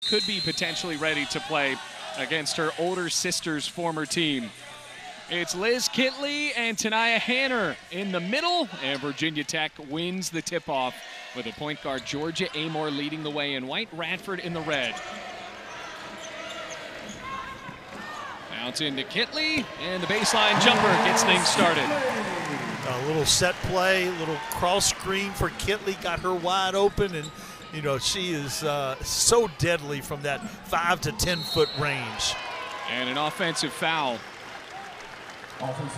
could be potentially ready to play against her older sister's former team. It's Liz Kitley and Tania Hanner in the middle, and Virginia Tech wins the tip-off with a point guard Georgia Amoore leading the way in white, Radford in the red. Bounce into Kitley, and the baseline jumper gets things started. A little set play, a little cross screen for Kitley, got her wide open, and you know, she is so deadly from that 5 to 10 foot range. And an offensive foul.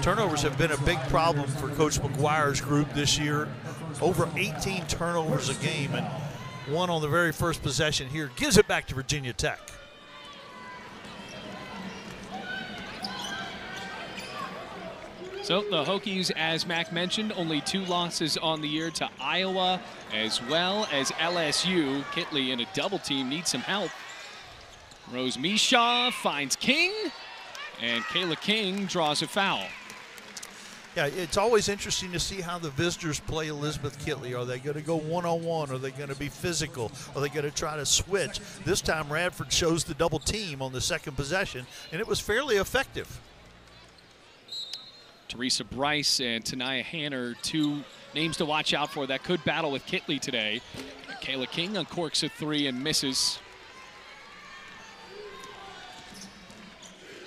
Turnovers have been a big problem for Coach McGuire's group this year. Over 18 turnovers a game, and one on the very first possession here gives it back to Virginia Tech. So the Hokies, as Mac mentioned, only 2 losses on the year to Iowa as well as LSU. Kitley in a double team needs some help. Rose Mishaw finds King, and Kayla King draws a foul. Yeah, it's always interesting to see how the visitors play Elizabeth Kitley. Are they going to go one-on-one? Are they going to be physical? Are they going to try to switch? This time Radford chose the double team on the second possession, and it was fairly effective. Teresa Bryce and Tania Hanner, 2 names to watch out for that could battle with Kitley today. Kayla King uncorks a 3 and misses.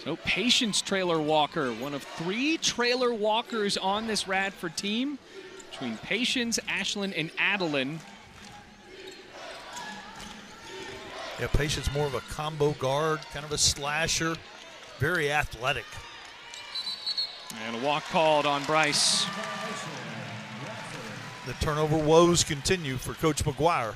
So Patience Trailer Walker, one of 3 trailer walkers on this Radford team, between Patience, Ashlyn, and Adeline. Yeah, Patience more of a combo guard, kind of a slasher, very athletic. And a walk called on Bryce. The turnover woes continue for Coach McGuire.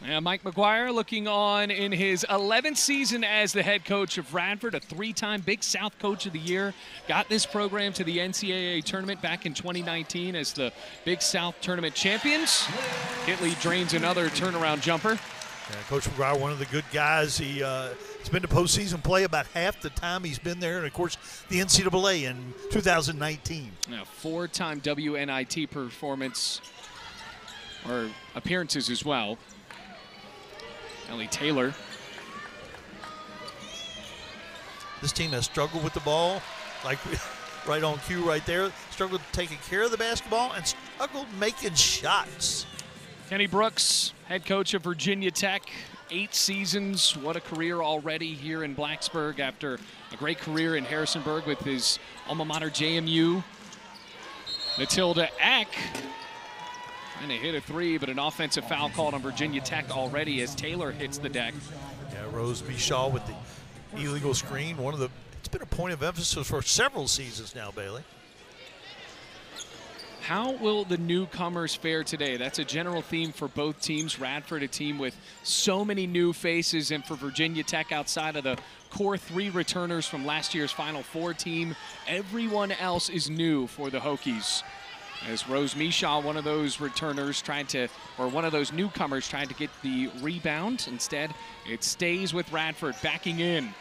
Yeah, Mike McGuire looking on in his 11th season as the head coach of Radford, a 3-time Big South Coach of the Year. Got this program to the NCAA tournament back in 2019 as the Big South Tournament champions. Kitley drains another turnaround jumper. Yeah, Coach McGuire, one of the good guys. He's been to postseason play about half the time he's been there, and of course the NCAA in 2019. Yeah, 4-time WNIT performance or appearances as well. Ellie Taylor. This team has struggled with the ball, like right on cue right there. Struggled taking care of the basketball and struggled making shots. Kenny Brooks, head coach of Virginia Tech, 8 seasons. What a career already here in Blacksburg after a great career in Harrisonburg with his alma mater JMU. Matilda Eck trying to hit a 3, but an offensive foul called on Virginia Tech already as Taylor hits the deck. Yeah, Rose Mishaw with the illegal screen. It's been a point of emphasis for several seasons now, Bailey. How will the newcomers fare today? That's a general theme for both teams. Radford, a team with so many new faces, and for Virginia Tech, outside of the core 3 returners from last year's Final Four team, everyone else is new for the Hokies. As Rose Mishaw, one of those returners one of those newcomers trying to get the rebound. Instead, it stays with Radford, backing in.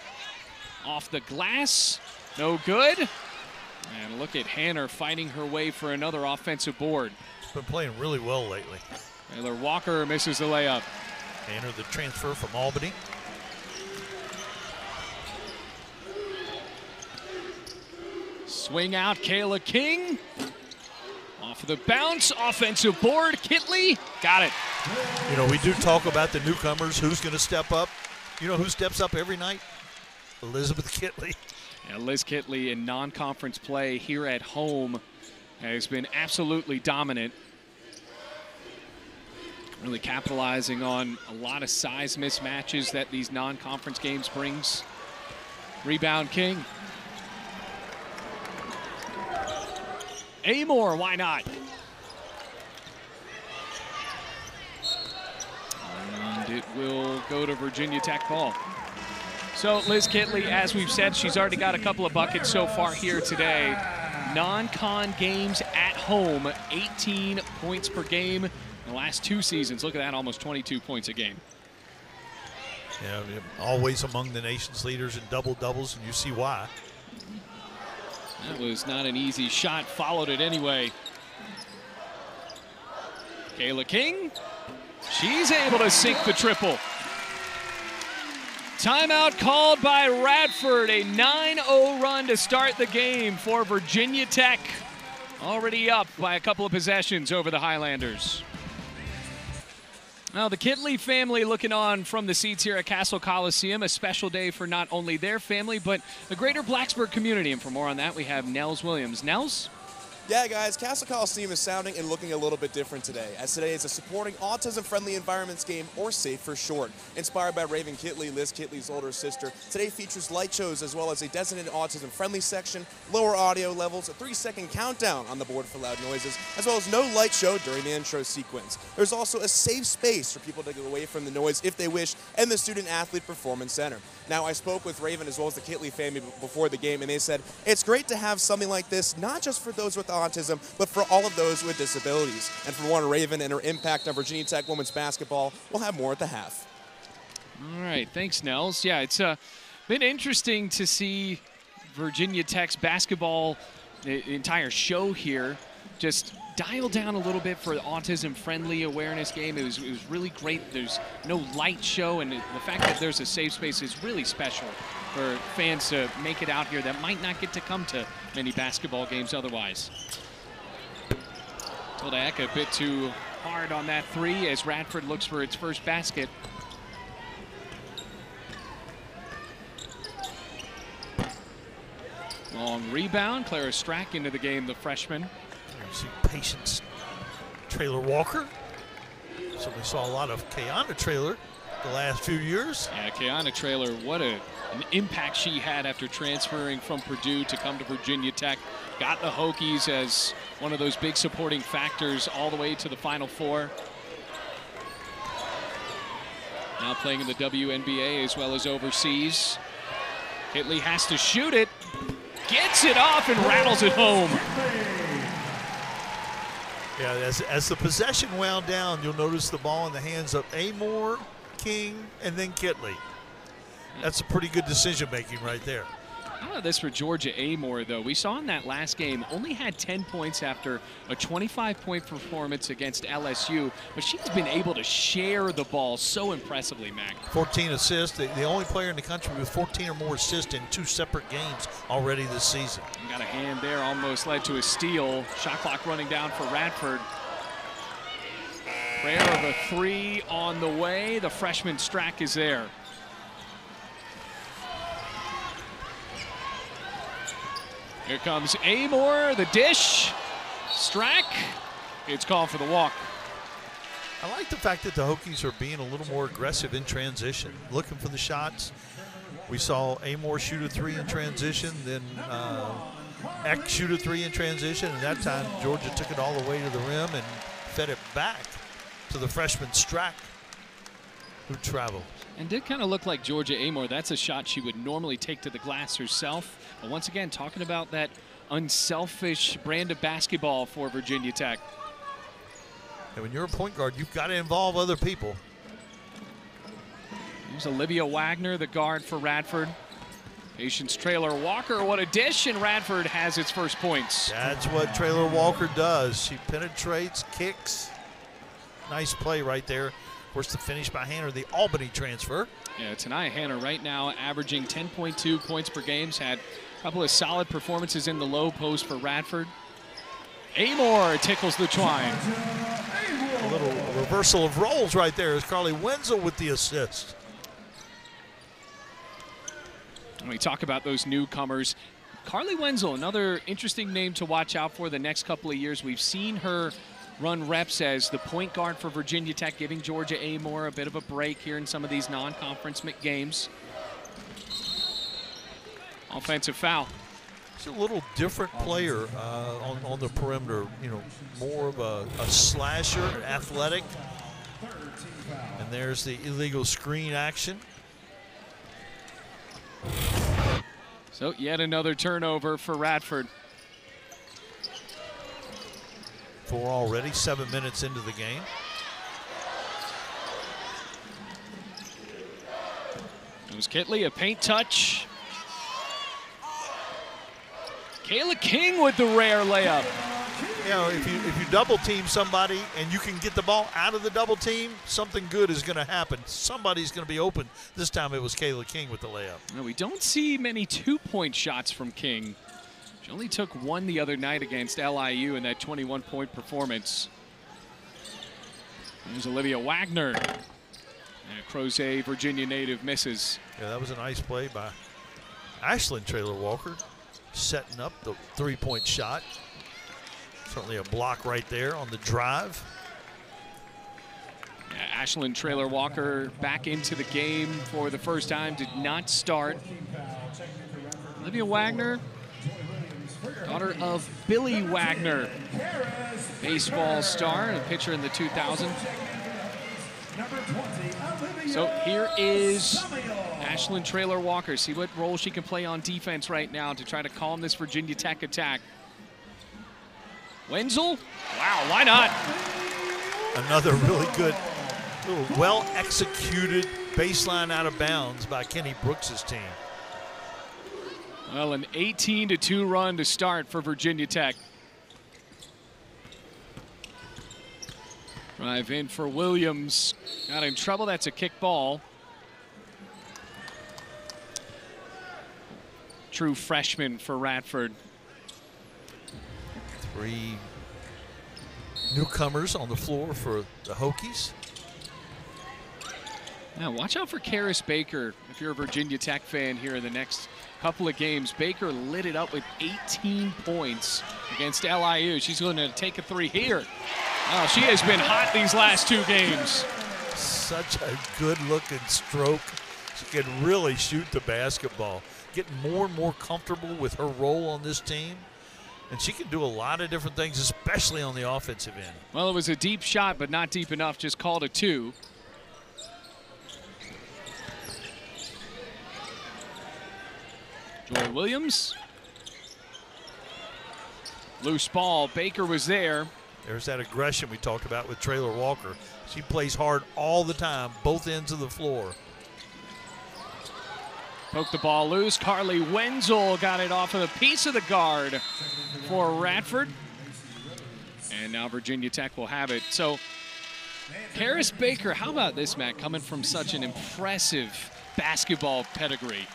Off the glass, no good. And look at Hanner fighting her way for another offensive board. She's been playing really well lately. Taylor Walker misses the layup. Hanner, the transfer from Albany. Swing out, Kayla King. Off of the bounce, offensive board, Kitley, got it. You know, we do talk about the newcomers, who's going to step up. You know who steps up every night? Elizabeth Kitley. Yeah, Liz Kitley in non-conference play here at home has been absolutely dominant. Really capitalizing on a lot of size mismatches that these non-conference games brings. Rebound King. Amoore, why not? And it will go to Virginia Tech ball. So Liz Kitley, as we've said, she's already got a couple of buckets so far here today. Non-con games at home, 18 points per game. In the last 2 seasons, look at that, almost 22 points a game. Yeah, always among the nation's leaders in double-doubles, and you see why. That was not an easy shot, followed it anyway. Kayla King She's able to sink the triple. Timeout called by Radford. A 9-0 run to start the game for Virginia Tech. Already up by a couple of possessions over the Highlanders. Now, the Kitley family looking on from the seats here at Castle Coliseum. A special day for not only their family, but the greater Blacksburg community. And for more on that, we have Nels Williams. Nels? Yeah, guys, Castle Coliseum is sounding and looking a little bit different today, as today is a supporting autism-friendly environments game, or SAFE for short. Inspired by Raven Kitley, Liz Kitley's older sister, today features light shows as well as a designated autism-friendly section, lower audio levels, a 3-second countdown on the board for loud noises, as well as no light show during the intro sequence. There's also a safe space for people to get away from the noise if they wish, and the Student Athlete Performance Center. Now, I spoke with Raven as well as the Kitley family before the game, and they said it's great to have something like this, not just for those with autism, but for all of those with disabilities. And for one, Raven and her impact on Virginia Tech women's basketball, we'll have more at the half. All right, thanks, Nels. Yeah, it's been interesting to see Virginia Tech's basketball, the entire show here, just dial down a little bit for the autism-friendly awareness game. It was really great. There's no light show, and the fact that there's a safe space is really special for fans to make it out here that might not get to come to many basketball games otherwise. Tildak a bit too hard on that three as Radford looks for its first basket. Long rebound. Clara Strack into the game, the freshman. You see Patience Traylor Walker. So we saw a lot of Kayana Traylor the last few years. Yeah, Kayana Traylor, what an impact she had after transferring from Purdue to come to Virginia Tech. Got the Hokies as one of those big supporting factors all the way to the Final Four. Now playing in the WNBA as well as overseas. Kitley has to shoot it. Gets it off and rattles it home. Yeah, as the possession wound down, you'll notice the ball in the hands of Amoore, King, and then Kitley. That's a pretty good decision-making right there. How about this for Georgia Amoore, though? We saw in that last game, only had 10 points after a 25-point performance against LSU, but she's been able to share the ball so impressively, Mac. 14 assists, the only player in the country with 14 or more assists in 2 separate games already this season. Got a hand there, almost led to a steal. Shot clock running down for Radford. Prayer of a three on the way. The freshman Strack is there. Here comes Amoore, the dish. Strack, it's called for the walk. I like the fact that the Hokies are being a little more aggressive in transition, looking for the shots. We saw Amoore shoot a three in transition, then Eck shoot a three in transition, and that time Georgia took it all the way to the rim and fed it back to the freshman Strack, who traveled. And did kind of look like Georgia Amoore. That's a shot she would normally take to the glass herself. But once again, talking about that unselfish brand of basketball for Virginia Tech. And when you're a point guard, you've got to involve other people. Here's Olivia Wagner, the guard for Radford. Patience Traylor Walker, what a dish, and Radford has its first points. That's what Traylor Walker does. She penetrates, kicks. Nice play right there. Of course, the finish by Hanner, the Albany transfer. Yeah, Tanaya Hanner right now averaging 10.2 points per game. Had a couple of solid performances in the low post for Radford. Amoore tickles the twine. A little reversal of roles right there as Carly Wenzel with the assist. When we talk about those newcomers, Carly Wenzel, another interesting name to watch out for the next couple of years. We've seen her run reps as the point guard for Virginia Tech, giving Georgia Amoore a bit of a break here in some of these non-conference games. Offensive foul. She's a little different player on the perimeter, you know, more of a slasher, athletic. And there's the illegal screen action. So yet another turnover for Radford. 4 already, 7 minutes into the game. It was Kitley, a paint touch. Kayla King with the rare layup. You know, if you double team somebody and you can get the ball out of the double team, something good is going to happen. Somebody's going to be open. This time it was Kayla King with the layup. No, we don't see many two-point shots from King. She only took one the other night against LIU in that 21-point performance. There's Olivia Wagner. And Crozet, Virginia native, misses. Yeah, that was a nice play by Ashlyn Traylor-Walker, setting up the three-point shot. Certainly a block right there on the drive. Yeah, Ashlyn Traylor-Walker back into the game for the first time, did not start. Olivia Wagner, daughter of Billy Wagner, baseball star and a pitcher in the 2000s. So here is Ashlyn Traylor-Walker. See what role she can play on defense right now to try to calm this Virginia Tech attack. Wenzel? Wow, why not? Another really good, little well-executed baseline out of bounds by Kenny Brooks' team. Well, an 18-2 run to start for Virginia Tech. Drive in for Williams. Got in trouble. That's a kick ball. True freshman for Radford. Three newcomers on the floor for the Hokies. Now, watch out for Karis Baker if you're a Virginia Tech fan here in the next couple of games. Baker lit it up with 18 points against LIU. She's going to take a three here. Oh, she has been hot these last two games. Such a good-looking stroke. She can really shoot the basketball. Getting more and more comfortable with her role on this team. And she can do a lot of different things, especially on the offensive end. Well, it was a deep shot, but not deep enough. Just called a two. Joy Williams. Loose ball. Baker was there. There's that aggression we talked about with Traylor-Walker. She plays hard all the time, both ends of the floor. Poked the ball loose. Carly Wenzel got it off of the piece of the guard for Radford. And now Virginia Tech will have it. So, Karis Baker, how about this, Matt, coming from such an impressive basketball pedigree?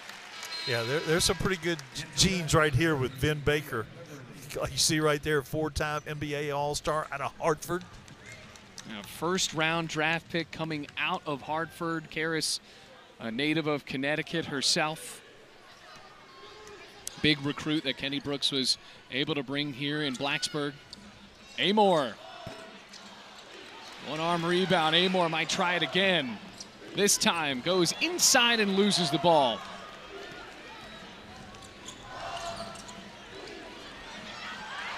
Yeah, there's some pretty good genes right here with Vin Baker. Like you see right there, four-time NBA All-Star out of Hartford. First-round draft pick coming out of Hartford. Karis, a native of Connecticut herself. Big recruit that Kenny Brooks was able to bring here in Blacksburg. Amoore. One-arm rebound. Amoore might try it again. This time goes inside and loses the ball.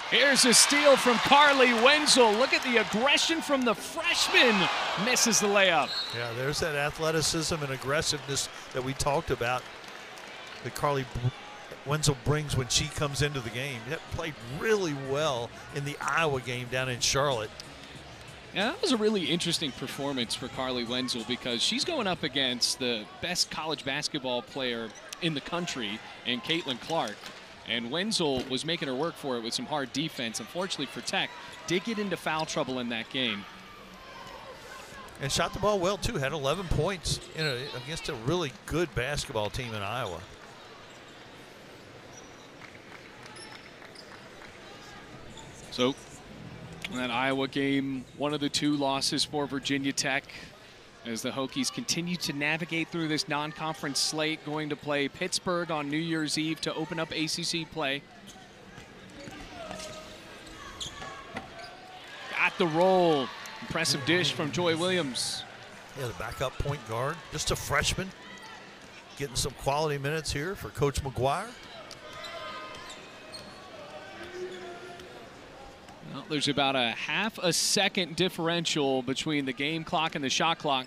Here's a steal from Carly Wenzel. Look at the aggression from the freshman. Misses the layup. Yeah, there's that athleticism and aggressiveness that we talked about that Carly Wenzel brings when she comes into the game. That played really well in the Iowa game down in Charlotte. Yeah, that was a really interesting performance for Carly Wenzel because she's going up against the best college basketball player in the country in Caitlin Clark. And Wenzel was making her work for it with some hard defense. Unfortunately for Tech, did get into foul trouble in that game. And shot the ball well, too. Had 11 points against a really good basketball team in Iowa. So, in that Iowa game, one of the two losses for Virginia Tech as the Hokies continue to navigate through this non-conference slate, going to play Pittsburgh on New Year's Eve to open up ACC play. Got the roll. Impressive dish from Joy Williams. Yeah, the backup point guard, just a freshman, getting some quality minutes here for Coach McGuire. Well, there's about a half a second differential between the game clock and the shot clock.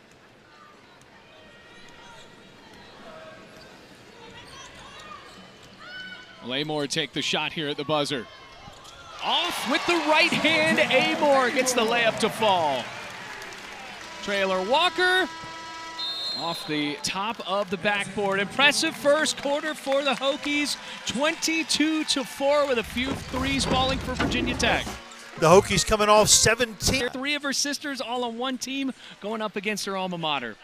Amoore take the shot here at the buzzer. Off with the right hand. Amoore gets the layup to fall. Traylor-Walker off the top of the backboard. Impressive first quarter for the Hokies. 22-4 with a few threes falling for Virginia Tech. The Hokies coming off 17. 3 of her sisters all on one team going up against her alma mater.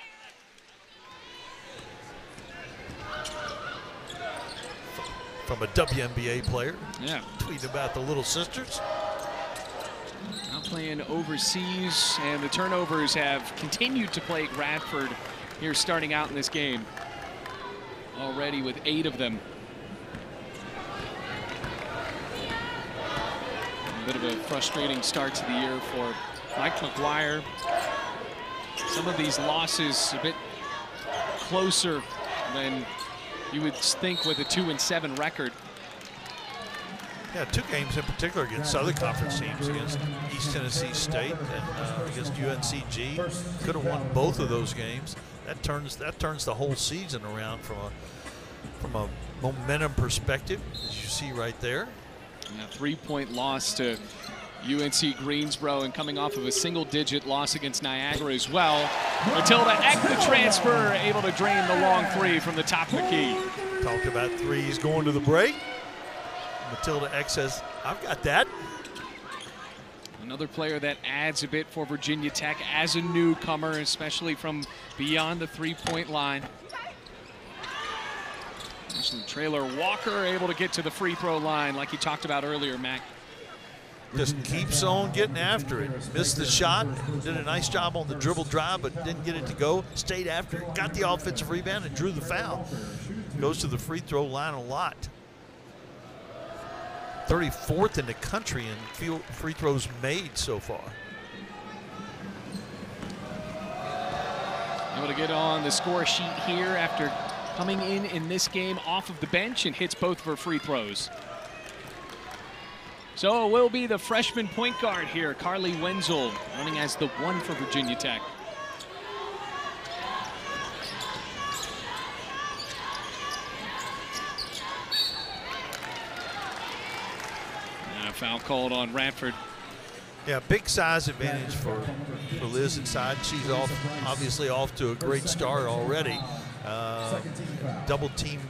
From a WNBA player. Yeah. Tweeting about the little sisters. Now playing overseas, and the turnovers have continued to plague Radford here starting out in this game. Already with 8 of them. A bit of a frustrating start to the year for Mike McGuire. Some of these losses a bit closer than you would think with a 2-7 record. Yeah, 2 games in particular against Southern Conference teams, against East Tennessee State and against UNCG. Could have won both of those games. That turns the whole season around from a momentum perspective, as you see right there. A 3-point loss to UNC Greensboro, and coming off of a single-digit loss against Niagara as well. Matilda Eck, the transfer, able to drain the long 3 from the top of the key. Talked about threes going to the break. Matilda Eck says, I've got that. Another player that adds a bit for Virginia Tech as a newcomer, especially from beyond the 3-point line. Trailer Walker able to get to the free throw line like you talked about earlier, Mac. Just keeps on getting after it. Missed the shot, did a nice job on the dribble drive, but didn't get it to go. Stayed after it, got the offensive rebound, and drew the foul. Goes to the free throw line a lot. 34th in the country in free throws made so far. Able to get on the score sheet here after coming in this game off of the bench, and hits both of her free throws. So it will be the freshman point guard here, Carly Wenzel, running as the 1 for Virginia Tech. And a foul called on Radford. Yeah, big size advantage for Liz inside. She's obviously off to a great start already. Double team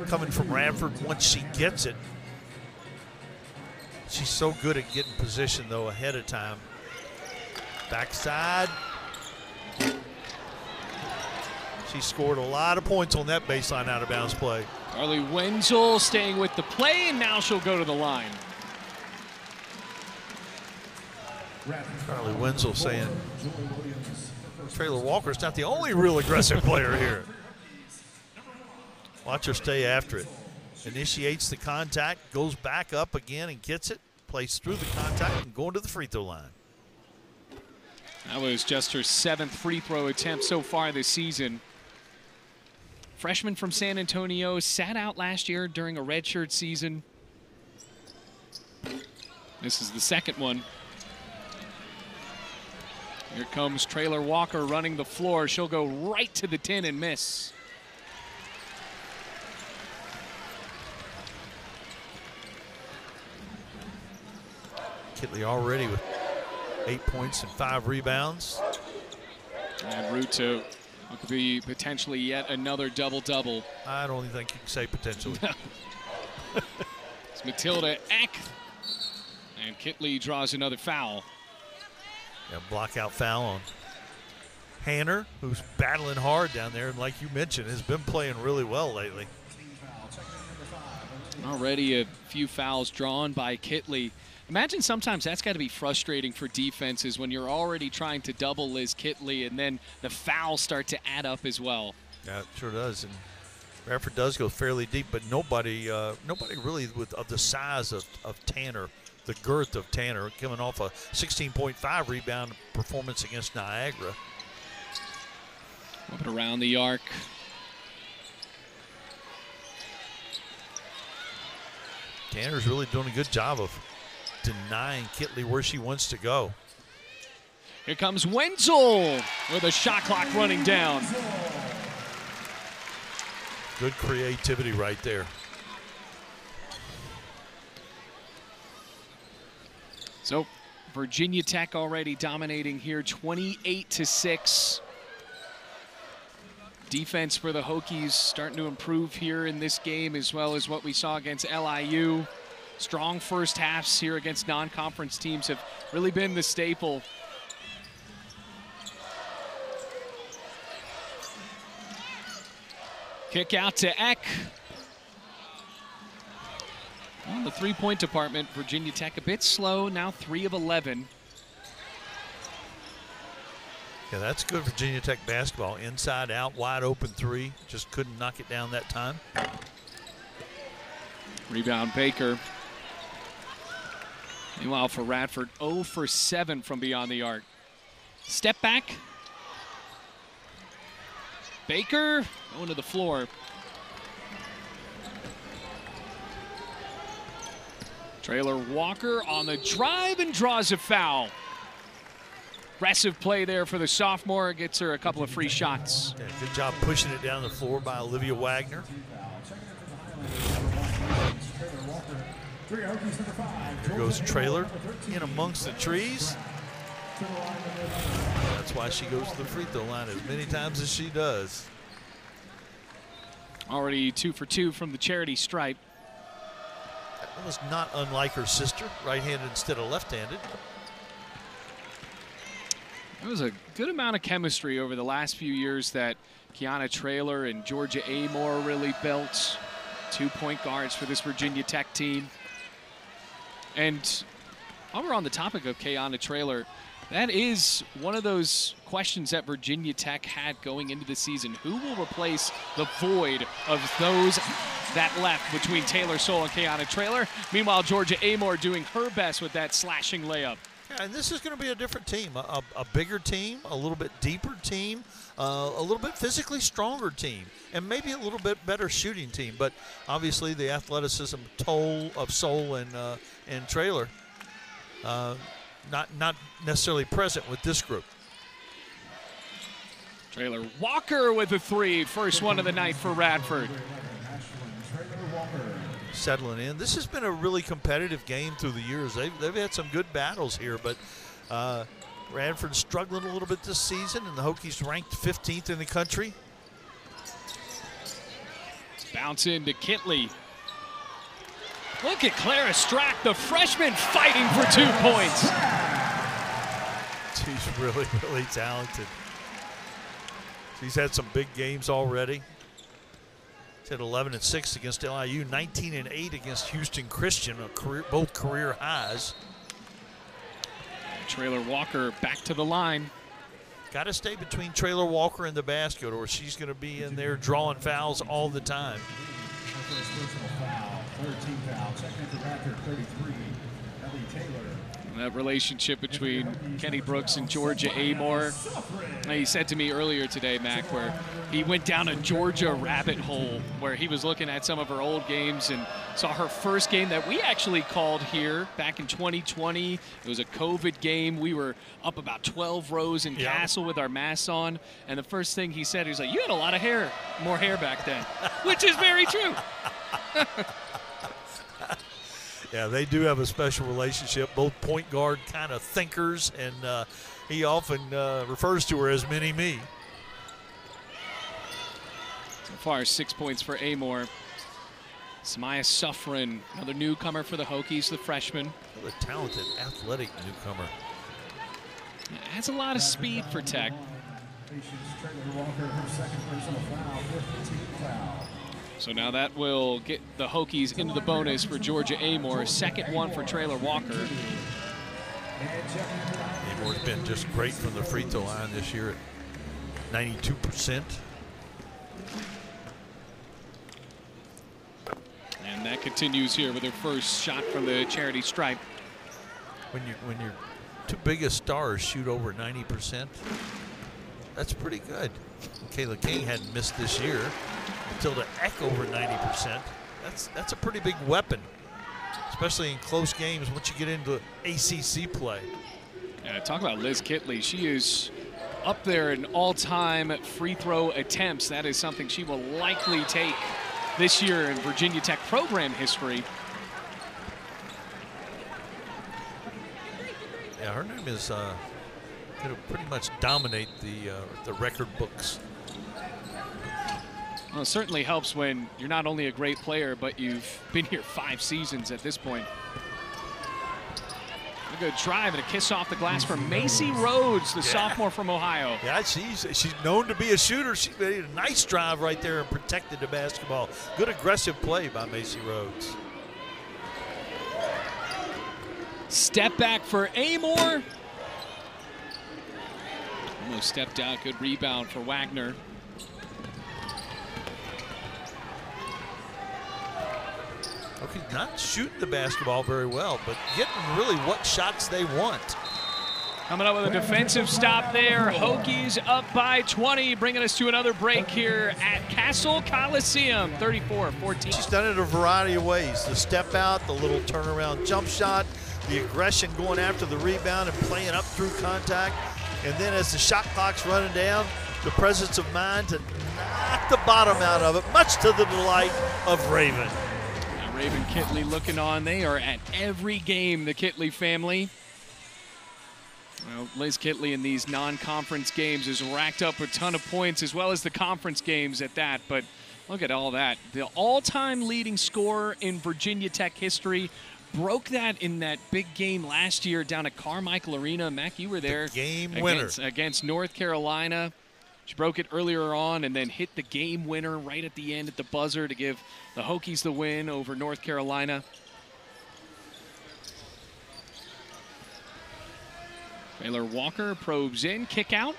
coming from Radford once she gets it. She's so good at getting position, though, ahead of time. Backside. She scored a lot of points on that baseline out of bounds play. Carly Wenzel staying with the play, and now she'll go to the line. Carly Wenzel saying Trailer Walker's not the only real aggressive player here. Watch her stay after it. Initiates the contact, goes back up again and gets it, plays through the contact and going to the free throw line. That was just her 7th free throw attempt so far this season. Freshman from San Antonio, sat out last year during a redshirt season. This is the 2nd one. Here comes Trailer Walker running the floor. She'll go right to the tin and miss. Kitley already with 8 points and 5 rebounds. And route to what could be potentially yet another double-double. I don't even think you can say potentially. It's Matilda Eck. And Kitley draws another foul. Yeah, block-out foul on Hanner, who's battling hard down there, and like you mentioned, has been playing really well lately. Already a few fouls drawn by Kitley. Imagine sometimes that's got to be frustrating for defenses when you're already trying to double Liz Kitley and then the fouls start to add up as well. Yeah, it sure does. And Radford does go fairly deep, but nobody really of the size of Tanner, the girth of Tanner, coming off a 16.5 rebound performance against Niagara. Up and around the arc. Tanner's really doing a good job of denying Kitley where she wants to go. Here comes Wenzel with a shot clock running down. Good creativity right there. So Virginia Tech already dominating here, 28-6. Defense for the Hokies starting to improve here in this game, as well as what we saw against LIU. strong first halves here against non-conference teams have really been the staple. Kick out to Eck. On the three-point department, Virginia Tech a bit slow, now 3 of 11. Yeah, that's good Virginia Tech basketball. Inside out, wide open three. Just couldn't knock it down that time. Rebound Baker. Meanwhile for Radford, 0 for 7 from beyond the arc. Step back. Baker going to the floor. Traylor Walker on the drive and draws a foul. Aggressive play there for the sophomore. Gets her a couple of free shots. Yeah, good job pushing it down the floor by Olivia Wagner. Here goes Traylor in amongst the trees. That's why she goes to the free throw line as many times as she does. Already 2 for 2 from the charity stripe. That was not unlike her sister, right-handed instead of left-handed. There was a good amount of chemistry over the last few years that Kiana Traylor and Georgia Amoore really built. 2 point guards for this Virginia Tech team. And while we're on the topic of Kiana Traylor, that is one of those questions that Virginia Tech had going into the season. Who will replace the void of those that left between Taylor Soule and Kiana Traylor? Meanwhile, Georgia Amoore doing her best with that slashing layup. Yeah, and this is going to be a different team, a bigger team, a little bit deeper team, a little bit physically stronger team, and maybe a little bit better shooting team. But obviously the athleticism toll of Soule and Traylor not necessarily present with this group. Traylor Walker with a 3, first one of the night for Radford. Settling in. This has been a really competitive game through the years. They've had some good battles here, but Radford's struggling a little bit this season, and the Hokies ranked 15th in the country. Bounce into Kitley. Look at Clara Strack, the freshman, fighting for 2 points. She's really, really talented. She's had some big games already. She's had 11 and 6 against LIU, 19 and 8 against Houston Christian, both career highs. Traylor Walker back to the line. Got to stay between Traylor Walker and the basket, or she's going to be in there drawing fouls all the time. That relationship between Kenny Brooks and Georgia Amoore. He said to me earlier today, Mac, where he went down a Georgia rabbit hole where he was looking at some of her old games and saw her first game that we actually called here back in 2020. It was a COVID game. We were up about 12 rows in Castle with our masks on. And the first thing he said, he was like, you had a lot of hair, more hair back then, which is very true. Yeah, they do have a special relationship, both point guard kind of thinkers, and he often refers to her as Mini-Me. So far, 6 points for Amoore. Samaya Suffren, another newcomer for the Hokies, the freshman. What a talented, athletic newcomer. Has a lot of speed for Tech. So now that will get the Hokies into the bonus for Georgia Amoore. Second one for Traylor Walker. Amoore's been just great from the free throw line this year at 92%. And that continues here with her first shot from the charity stripe. When your two biggest stars shoot over 90%, that's pretty good. Kayla King hadn't missed this year. Matilda Eck over 90%. That's a pretty big weapon, especially in close games once you get into ACC play. Yeah, talk about Liz Kitley. She is up there in all-time free throw attempts. That is something she will likely take this year in Virginia Tech program history. Yeah, her name is going to pretty much dominate the record books. Well, it certainly helps when you're not only a great player, but you've been here 5 seasons at this point. A good drive and a kiss off the glass from Macy Rhodes, the sophomore from Ohio. Yeah, she's known to be a shooter. She made a nice drive right there and protected the basketball. Good aggressive play by Macy Rhodes. Step back for Amoore. Almost stepped out. Good rebound for Wagner. Okay, not shooting the basketball very well, but getting really what shots they want. Coming up with a defensive stop there. Hokies up by 20, bringing us to another break here at Castle Coliseum, 34-14. She's done it a variety of ways. The step out, the little turnaround jump shot, the aggression going after the rebound and playing up through contact. And then as the shot clock's running down, the presence of mind to knock the bottom out of it, much to the delight of Raven. Now Raven Kitley looking on. They are at every game, the Kitley family. Well, Liz Kitley in these non-conference games has racked up a ton of points, as well as the conference games at that. But look at all that. The all-time leading scorer in Virginia Tech history. Broke that in that big game last year down at Carmichael Arena. Mac, you were there. The game winner. Against North Carolina. She broke it earlier on and then hit the game winner right at the end at the buzzer to give the Hokies the win over North Carolina. Baylor Walker probes in, kick out.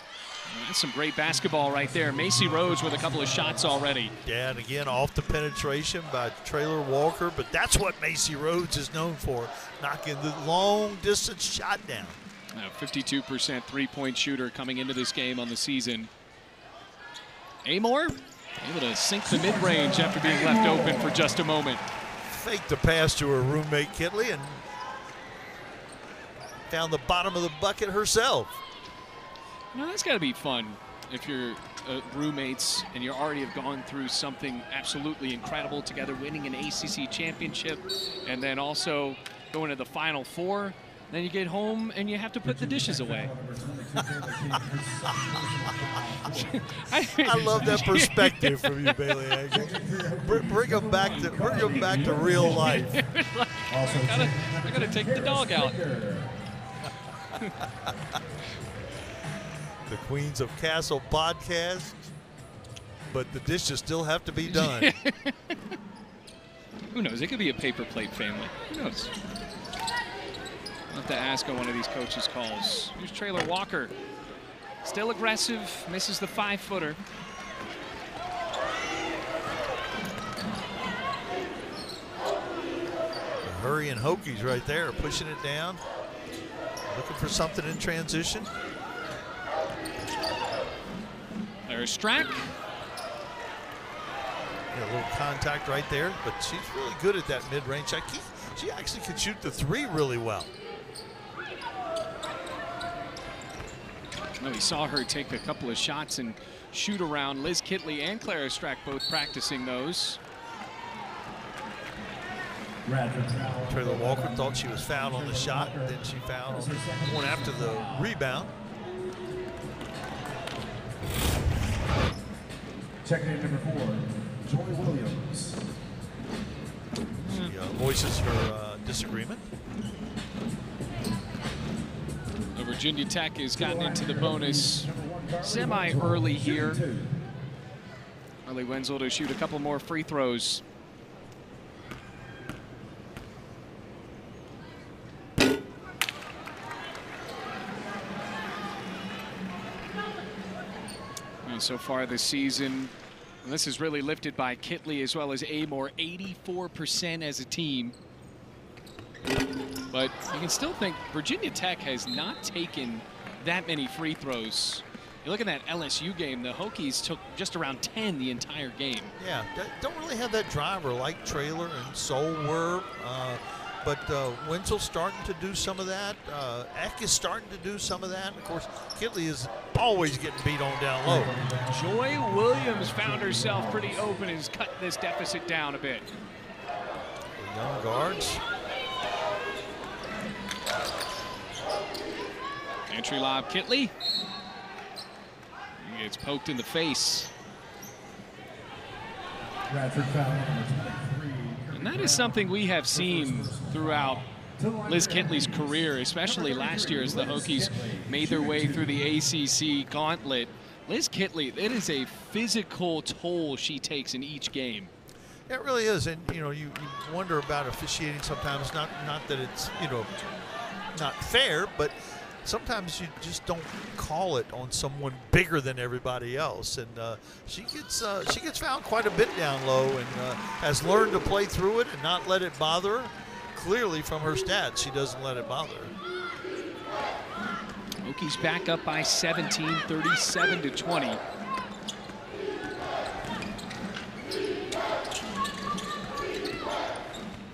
That's some great basketball right there. Macy Rhodes with a couple of shots already. Yeah, and again, off the penetration by Traylor Walker, but that's what Macy Rhodes is known for, knocking the long-distance shot down. 52% three-point shooter coming into this game on the season. Amoore able to sink the mid-range after being left open for just a moment. Faked the pass to her roommate Kitley and found the bottom of the bucket herself. Now that's got to be fun if you're roommates and you already have gone through something absolutely incredible together, winning an ACC championship, and then also going to the Final Four. Then you get home and you have to put the dishes away. I love that perspective from you, Bailey Angel. Bring them back to real life. I gotta take the dog out. The Queens of Castle podcast, but the dishes still have to be done. Who knows? It could be a paper plate family. Who knows? I'll have to ask on one of these coaches' calls. Here's Traylor Walker. Still aggressive, misses the 5-footer. The hurrying Hokies right there, pushing it down. Looking for something in transition. There's Strack. Yeah, a little contact right there, but she's really good at that mid-range. She actually can shoot the 3 really well. Well, we saw her take a couple of shots and shoot around. Liz Kitley and Clara Strack both practicing those. Traylor Walker thought she was fouled on the shot, and then she fouled on one after the rebound. Checking in number 4, Joy Williams. She voices her disagreement. Virginia Tech has gotten into the bonus semi-early here. Carly Wenzel to shoot a couple more free throws. And so far this season, and this is really lifted by Kitley as well as Amoore, 84% as a team. But you can still think Virginia Tech has not taken that many free throws. You look at that LSU game, the Hokies took just around 10 the entire game. Yeah, don't really have that driver like Traylor and Soul were, but Wenzel's starting to do some of that. Eck is starting to do some of that. Of course, Kitley is always getting beat on down low. Joy Williams found herself pretty open and has cut this deficit down a bit. The young guards. Entry lob, Kitley. He gets poked in the face. Radford Highlanders. And that is something we have seen throughout Liz Kitley's career, especially last year as the Hokies made their way through the ACC gauntlet. Liz Kitley, it is a physical toll she takes in each game. It really is, and you know, you wonder about officiating sometimes. Not that it's, you know, not fair, but sometimes you just don't call it on someone bigger than everybody else. And she gets found quite a bit down low, and has learned to play through it and not let it bother her. Clearly, from her stats, she doesn't let it bother her. Hokies back up by 17, 37-20.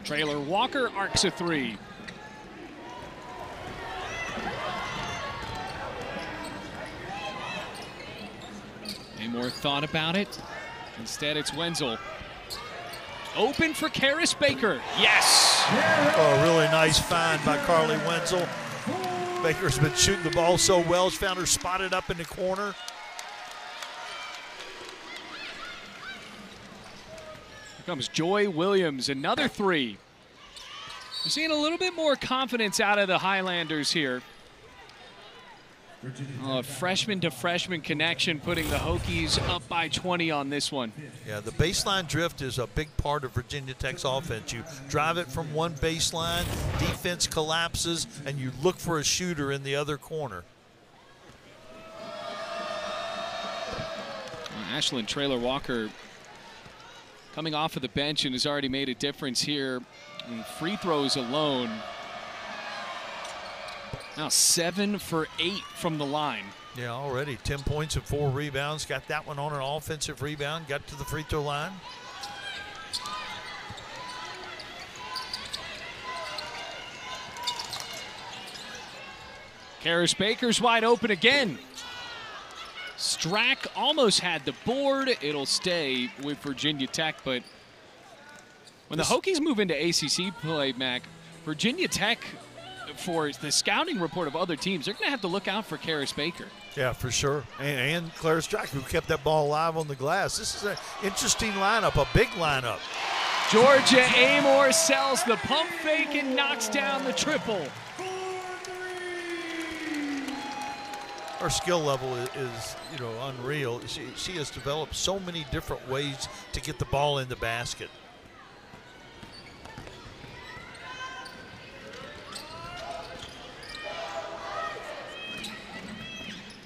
Traylor Walker arcs a three. Amoore thought about it. Instead, it's Wenzel. Open for Karis Baker. Yes! Oh, really nice find by Carly Wenzel. Baker's been shooting the ball so well. She's found her spotted up in the corner. Here comes Joy Williams, another three. We're seeing a little bit more confidence out of the Highlanders here. Freshman to freshman connection, putting the Hokies up by 20 on this one. Yeah, the baseline drift is a big part of Virginia Tech's offense. You drive it from one baseline, defense collapses, and you look for a shooter in the other corner. Ashlyn Traylor Walker coming off of the bench and has already made a difference here in free throws alone. Now 7 for 8 from the line. Yeah, already 10 points and 4 rebounds. Got that one on an offensive rebound. Got to the free throw line. Karis Baker's wide open again. Strack almost had the board. It'll stay with Virginia Tech, but when the Hokies move into ACC play, Mac, Virginia Tech, for the scouting report of other teams, they're going to have to look out for Karis Baker. Yeah, for sure. And Claire Strack, who kept that ball alive on the glass. This is an interesting lineup, a big lineup. Georgia Amoore sells the pump fake and knocks down the triple. Her skill level is, you know, unreal. She has developed so many different ways to get the ball in the basket.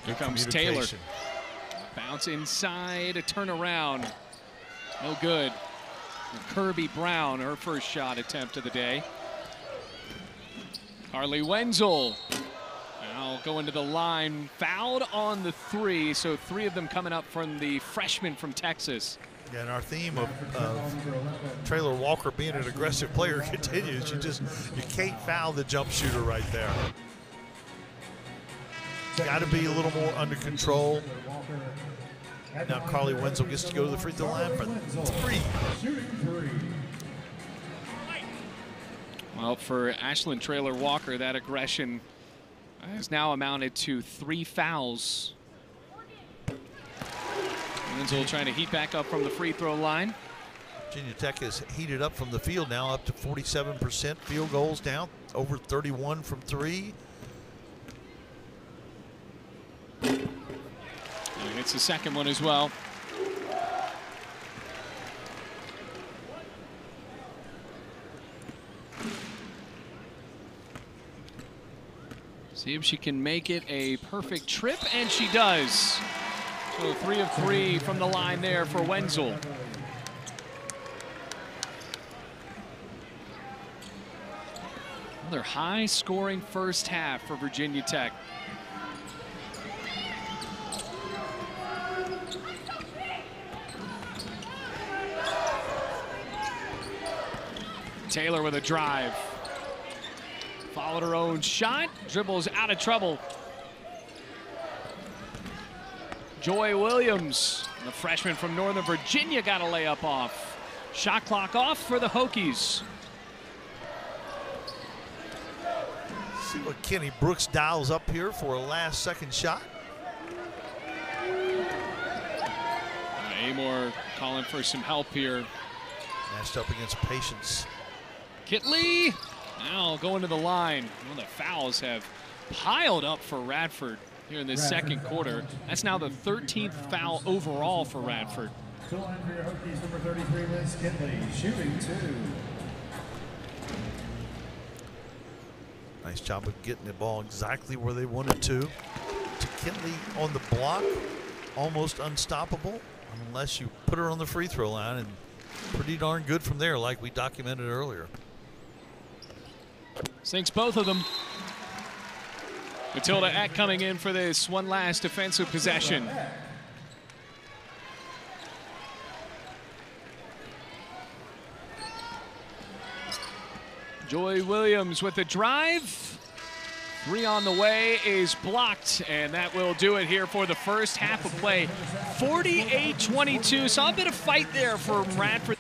Here comes Taylor. Bounce inside, a turnaround. No good. Kirby Brown, her first shot attempt of the day. Carly Wenzel. Now going to the line, fouled on the three, so 3 of them coming up from the freshman from Texas. Yeah, and our theme of Traylor Walker being an aggressive player continues. You can't foul the jump shooter right there. Got to be a little more under control. Now Carly Wenzel gets to go to the free throw line for 3. Well, for Ashlyn Traylor Walker, that aggression has now amounted to 3 fouls. Wenzel trying to heat back up from the free throw line. Virginia Tech has heated up from the field now, up to 47% field goals down, over 31 from 3. And it's the second one as well. See if she can make it a perfect trip, and she does. So 3 of 3 from the line there for Wenzel. Another high-scoring first half for Virginia Tech. Taylor with a drive. Followed her own shot, dribbles out of trouble. Joy Williams, the freshman from Northern Virginia, got a layup off. Shot clock off for the Hokies. See what Kenny Brooks dials up here for a last-second shot. Amoore calling for some help here. Matched up against Patience. Kitley now going to the line. Well, the fouls have piled up for Radford here in this second quarter. That's now the 13th foul overall for Radford. To the line for your Hokies, number 33, Liz Kitley, shooting 2. Nice job of getting the ball exactly where they wanted to. Kitley on the block, almost unstoppable unless you put her on the free throw line, and pretty darn good from there like we documented earlier. Sinks both of them. Matilda Eck coming in for this one last defensive possession. Joy Williams with the drive. 3 on the way is blocked, and that will do it here for the first half of play. 48-22, saw a bit of fight there from Radford.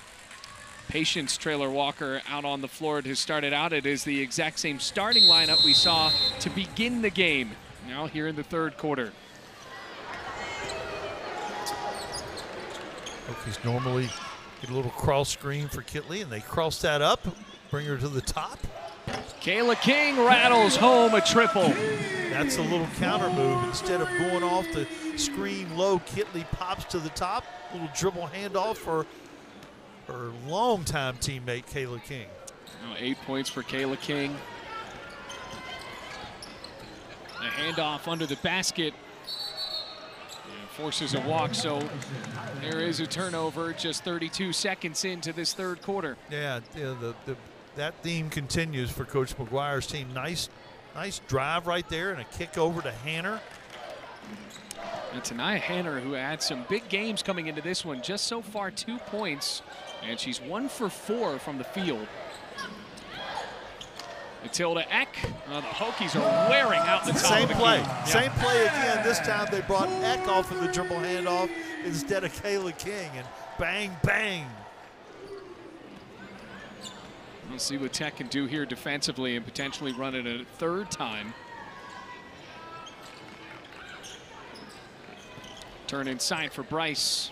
Patience Trailer Walker out on the floor to start it out. It is the exact same starting lineup we saw to begin the game. Now here in the third quarter. Hokies normally get a little cross screen for Kitley, and they cross that up, bring her to the top. Kayla King rattles home a triple. That's a little counter move. Instead of going off the screen low, Kitley pops to the top. Little dribble handoff for her longtime teammate, Kayla King. Now 8 points for Kayla King. A handoff under the basket. And forces a walk, so there is a turnover just 32 seconds into this third quarter. Yeah, that theme continues for Coach McGuire's team. Nice drive right there and a kick over to Hanner. And Tanaya Hanner, who had some big games coming into this one, just so far 2 points, and she's 1 for 4 from the field. Matilda Eck, the Hokies are wearing out the top Same of the play, key. same play again. This time they brought Eck off of the dribble handoff instead of Kayla King, and bang, bang. We'll see what Tech can do here defensively and potentially run it a third time. Turn inside for Bryce.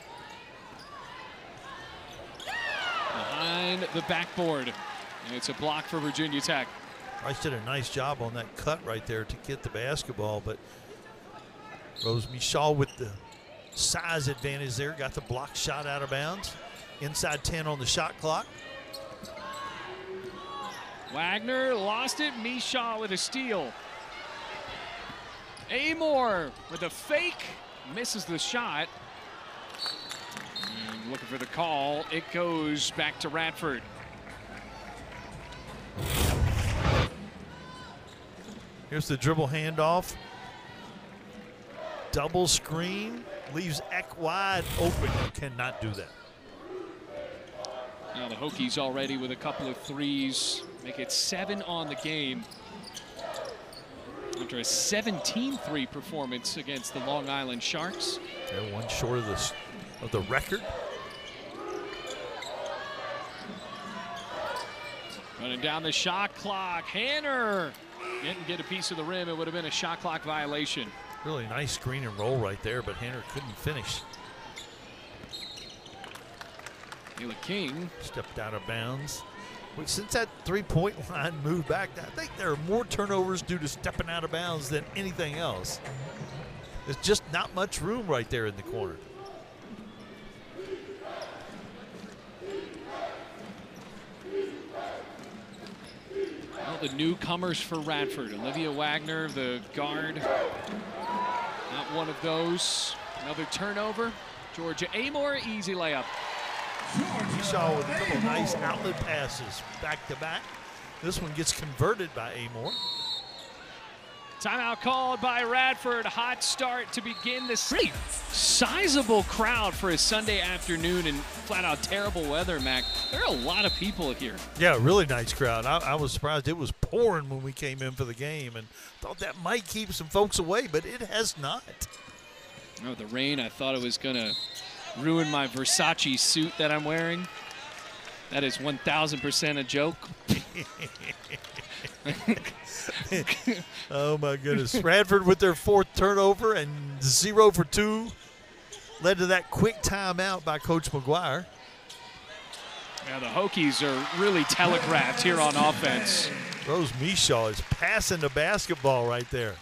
Behind the backboard. And it's a block for Virginia Tech. Bryce did a nice job on that cut right there to get the basketball, but Rose Michaud with the size advantage there, got the block shot out of bounds. Inside 10 on the shot clock. Wagner lost it. Michaud with a steal. Amoore with a fake. Misses the shot. And looking for the call. It goes back to Radford. Here's the dribble handoff. Double screen. Leaves Eck wide open. You cannot do that. Now the Hokies already with a couple of threes. Make it 7 on the game. After a 17-3 performance against the Long Island Sharks. They're 1 short of the record. Running down the shot clock. Hanner didn't get a piece of the rim. It would have been a shot clock violation. Really nice screen and roll right there, but Hanner couldn't finish. Kayla King Stepped out of bounds. Since that three-point line moved back, I think there are more turnovers due to stepping out of bounds than anything else. There's just not much room right there in the corner. Well, the newcomers for Radford. Olivia Wagner, the guard. Not one of those. Another turnover. Georgia Amoore, easy layup. Shaw with a couple nice outlet passes back to back. This one gets converted by Amoore. Timeout called by Radford. Hot start to begin this pretty sizable crowd for a Sunday afternoon and flat out terrible weather, Mac. There are a lot of people here. Yeah, really nice crowd. I was surprised it was pouring when we came in for the game and thought that might keep some folks away, but it has not. Oh, the rain, I thought it was going to ruin my Versace suit that I'm wearing. That is 1,000% a joke. Oh my goodness. Radford with their 4th turnover and 0 for 2 led to that quick timeout by Coach McGuire. Yeah, the Hokies are really telegraphed here on offense. Rose Mishaw is passing the basketball right there.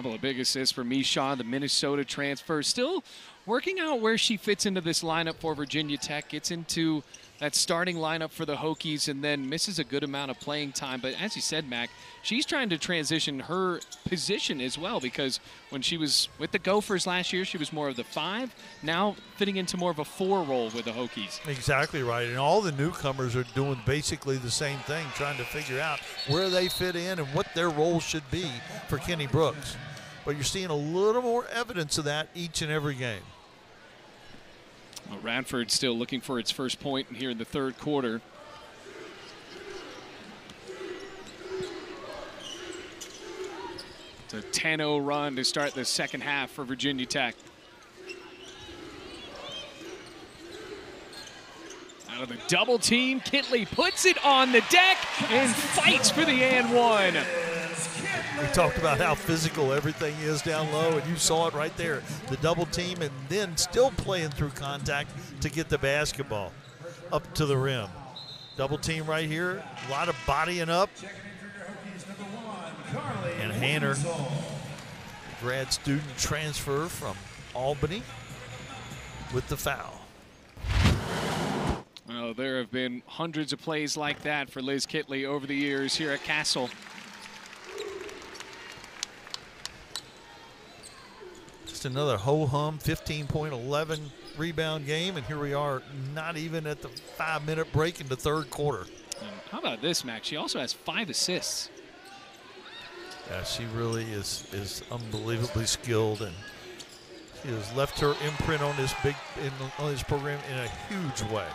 Well, a big assist for Mishaw, the Minnesota transfer. Still working out where she fits into this lineup for Virginia Tech. Gets into that starting lineup for the Hokies and then misses a good amount of playing time. But as you said, Mac, she's trying to transition her position as well, because when she was with the Gophers last year, she was more of the 5. Now fitting into more of a 4 role with the Hokies. Exactly right. And all the newcomers are doing basically the same thing, trying to figure out where they fit in and what their role should be for Kenny Brooks. But you're seeing a little more evidence of that each and every game. Well, Radford still looking for its first point here in the third quarter. It's a 10-0 run to start the second half for Virginia Tech. Out of the double team, Kitley puts it on the deck and fights for the and one. We talked about how physical everything is down low, and you saw it right there. The double team and then still playing through contact to get the basketball up to the rim. Double team right here, a lot of bodying up. And Hanner, grad student transfer from Albany, with the foul. Well, there have been hundreds of plays like that for Liz Kitley over the years here at Castle. Just another ho-hum 15.11 rebound game, and here we are not even at the 5-minute break in the third quarter. And how about this, Max? She also has 5 assists. Yeah, she really is unbelievably skilled, and she has left her imprint on this on this program in a huge way.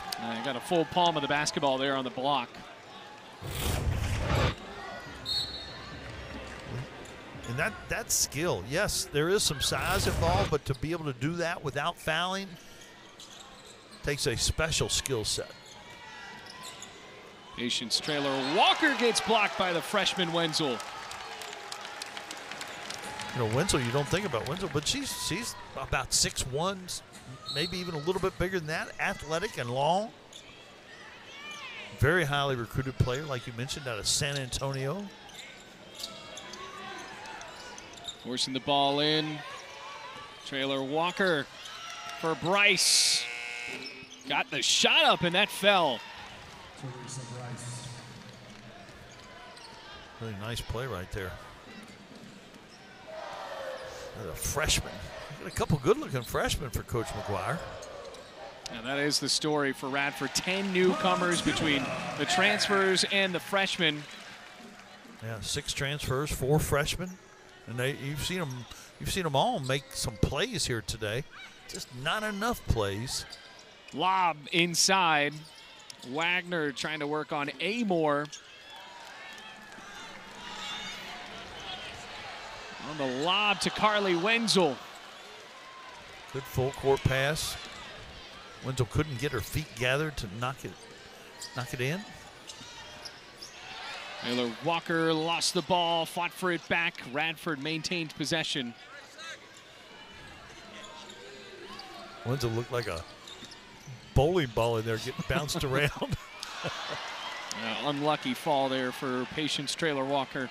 Got a full palm of the basketball there on the block. And that's skill. Yes, there is some size involved, but to be able to do that without fouling takes a special skill set. Patience Traylor Walker gets blocked by the freshman Wenzel. You know, Wenzel, you don't think about Wenzel, but she's about 6'1", maybe even a little bit bigger than that, athletic and long. Very highly recruited player, like you mentioned, out of San Antonio. Forcing the ball in. Traylor Walker for Bryce. Got the shot up and that fell. Really nice play right there. A freshman. Got a couple good-looking freshmen for Coach McGuire. And that is the story for Radford. 10 newcomers between the transfers and the freshmen. Yeah, 6 transfers, 4 freshmen, and you've seen them all make some plays here today. Just not enough plays. Lob inside. Wagner trying to work on Amoore. On the lob to Carly Wenzel. Good full court pass. Wenzel couldn't get her feet gathered to knock it in. Taylor Walker lost the ball, fought for it back. Radford maintained possession. Wenzel looked like a bowling ball in there getting bounced around. Unlucky fall there for Patience Traylor Walker.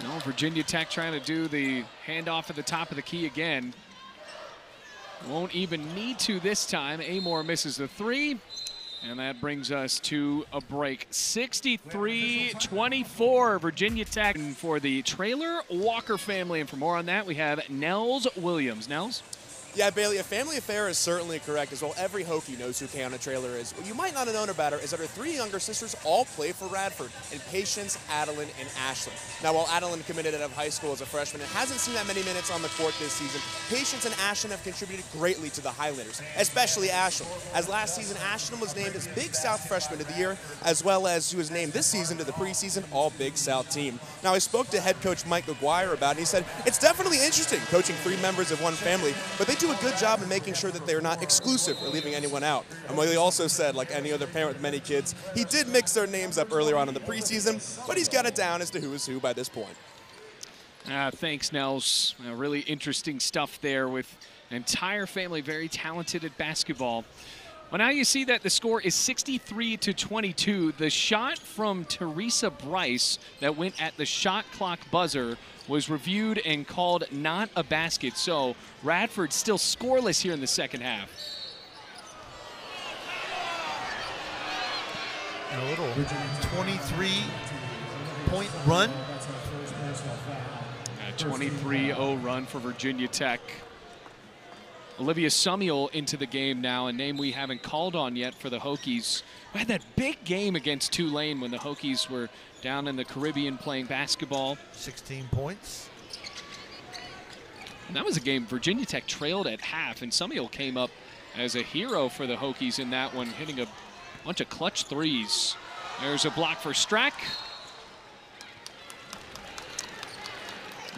Now Virginia Tech trying to do the handoff at the top of the key again. Won't even need to this time. Amoore misses the 3. And that brings us to a break. 63-24, Virginia Tech for the Traylor Walker family. And for more on that, we have Nels Williams. Nels? Yeah, Bailey, a family affair is certainly correct, as well every Hokie knows who Kayana Traylor is. What you might not have known about her is that her 3 younger sisters all play for Radford, in Patience, Adeline, and Ashlyn. Now, while Adeline committed out of high school as a freshman and hasn't seen that many minutes on the court this season, Patience and Ashlyn have contributed greatly to the Highlanders, especially Ashlyn. As last season, Ashlyn was named as Big South Freshman of the Year, as well as she was named this season to the preseason All-Big South team. Now, I spoke to head coach Mike McGuire about it, and he said, it's definitely interesting coaching 3 members of one family, but they do a good job in making sure that they're not exclusive or leaving anyone out. And Willie also said, like any other parent with many kids, he did mix their names up earlier on in the preseason, but he's got it down as to who is who by this point. Thanks, Nels. Really interesting stuff there with an entire family very talented at basketball. Well, now you see that the score is 63-22. The shot from Teresa Bryce that went at the shot clock buzzer was reviewed and called not a basket. So Radford still scoreless here in the second half. A little 23-point run. A 23-0 run for Virginia Tech. Olivia Summiel into the game now, a name we haven't called on yet for the Hokies. We had that big game against Tulane when the Hokies were down in the Caribbean playing basketball. 16 points. And that was a game Virginia Tech trailed at half, and Summiel came up as a hero for the Hokies in that one, hitting a bunch of clutch threes. There's a block for Strack.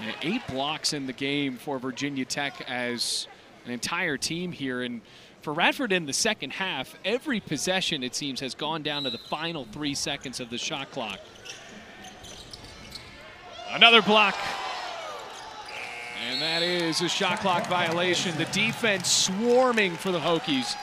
And 8 blocks in the game for Virginia Tech as an entire team here. And for Radford in the second half, every possession, it seems, has gone down to the final 3 seconds of the shot clock. Another block. And that is a shot clock violation. The defense swarming for the Hokies.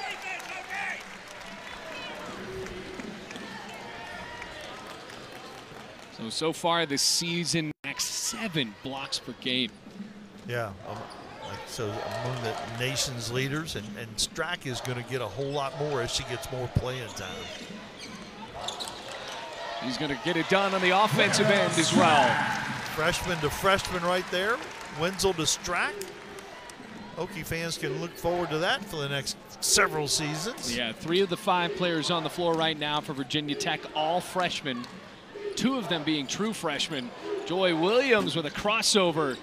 So far this season, max 7 blocks per game. Yeah. So among the nation's leaders, and Strack is going to get a whole lot more as she gets more playing time. He's going to get it done on the offensive end as well. Freshman to freshman right there. Wenzel to Strack. Hokie fans can look forward to that for the next several seasons. Yeah, 3 of the 5 players on the floor right now for Virginia Tech, all freshmen. 2 of them being true freshmen. Joy Williams with a crossover.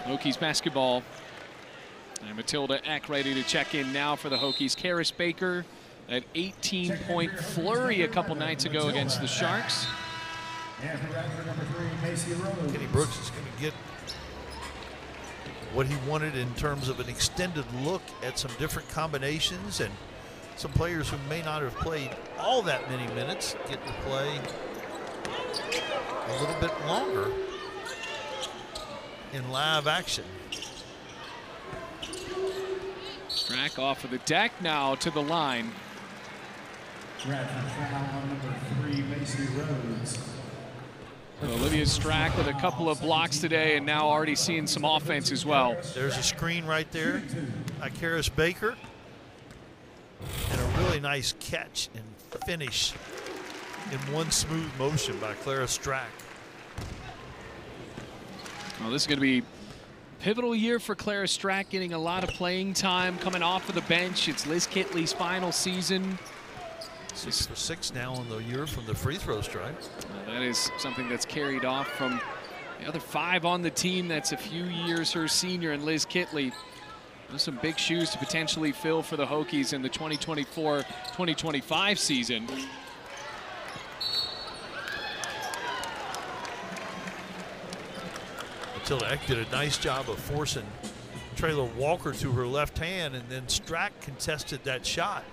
Hokies basketball. And Matilda Eck ready to check in now for the Hokies. Karis Baker, that 18-point flurry a couple nights ago against the Sharks. Kenny Brooks is going to get what he wanted in terms of an extended look at some different combinations, and some players who may not have played all that many minutes get to play a little bit longer in live action. Strack off of the deck now to the line. Olivia Strack with a couple of blocks today, and now already seeing some offense as well. There's a screen right there by Karis Baker. And a really nice catch and finish in one smooth motion by Clara Strack. Well, this is going to be a pivotal year for Clara Strack, getting a lot of playing time coming off of the bench. It's Liz Kitley's final season. 6 for 6 now in the year from the free throw stripe. That is something that's carried off from the other 5 on the team. That's a few years her senior, and Liz Kitley. There's some big shoes to potentially fill for the Hokies in the 2024-2025 season. Matilda Eck did a nice job of forcing Traylor Walker to her left hand, and then Strack contested that shot.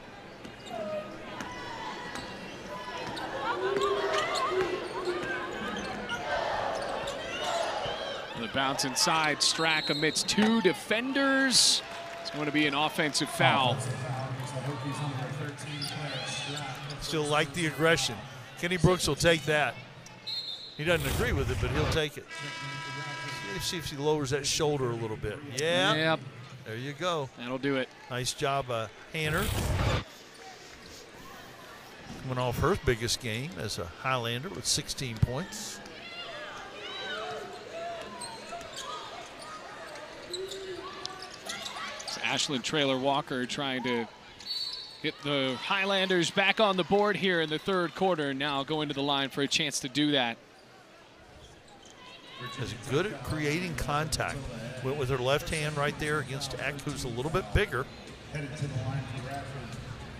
The bounce inside, Strack amidst 2 defenders. It's going to be an offensive foul. Still like the aggression. Kenny Brooks will take that. He doesn't agree with it, but he'll take it. Let's see if she lowers that shoulder a little bit. Yeah. Yep. There you go. That'll do it. Nice job, Hanner. Coming off her biggest game as a Highlander with 16 points. Ashlyn Traylor Walker trying to get the Highlanders back on the board here in the third quarter. Now going to the line for a chance to do that. Is good at creating contact. Went with her left hand right there against Eck, who's a little bit bigger. Headed to the line for Radford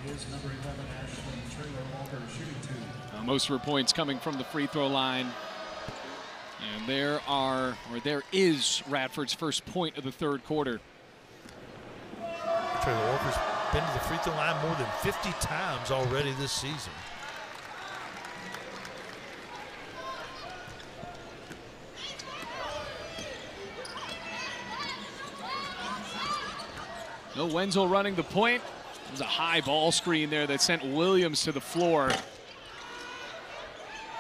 is number 11, Ashlyn Traylor Walker, shooting 2. Most of her points coming from the free throw line. And there is Radford's first point of the third quarter. Trailer Walker's been to the free throw line more than 50 times already this season. No, Wenzel running the point. There's a high ball screen there that sent Williams to the floor.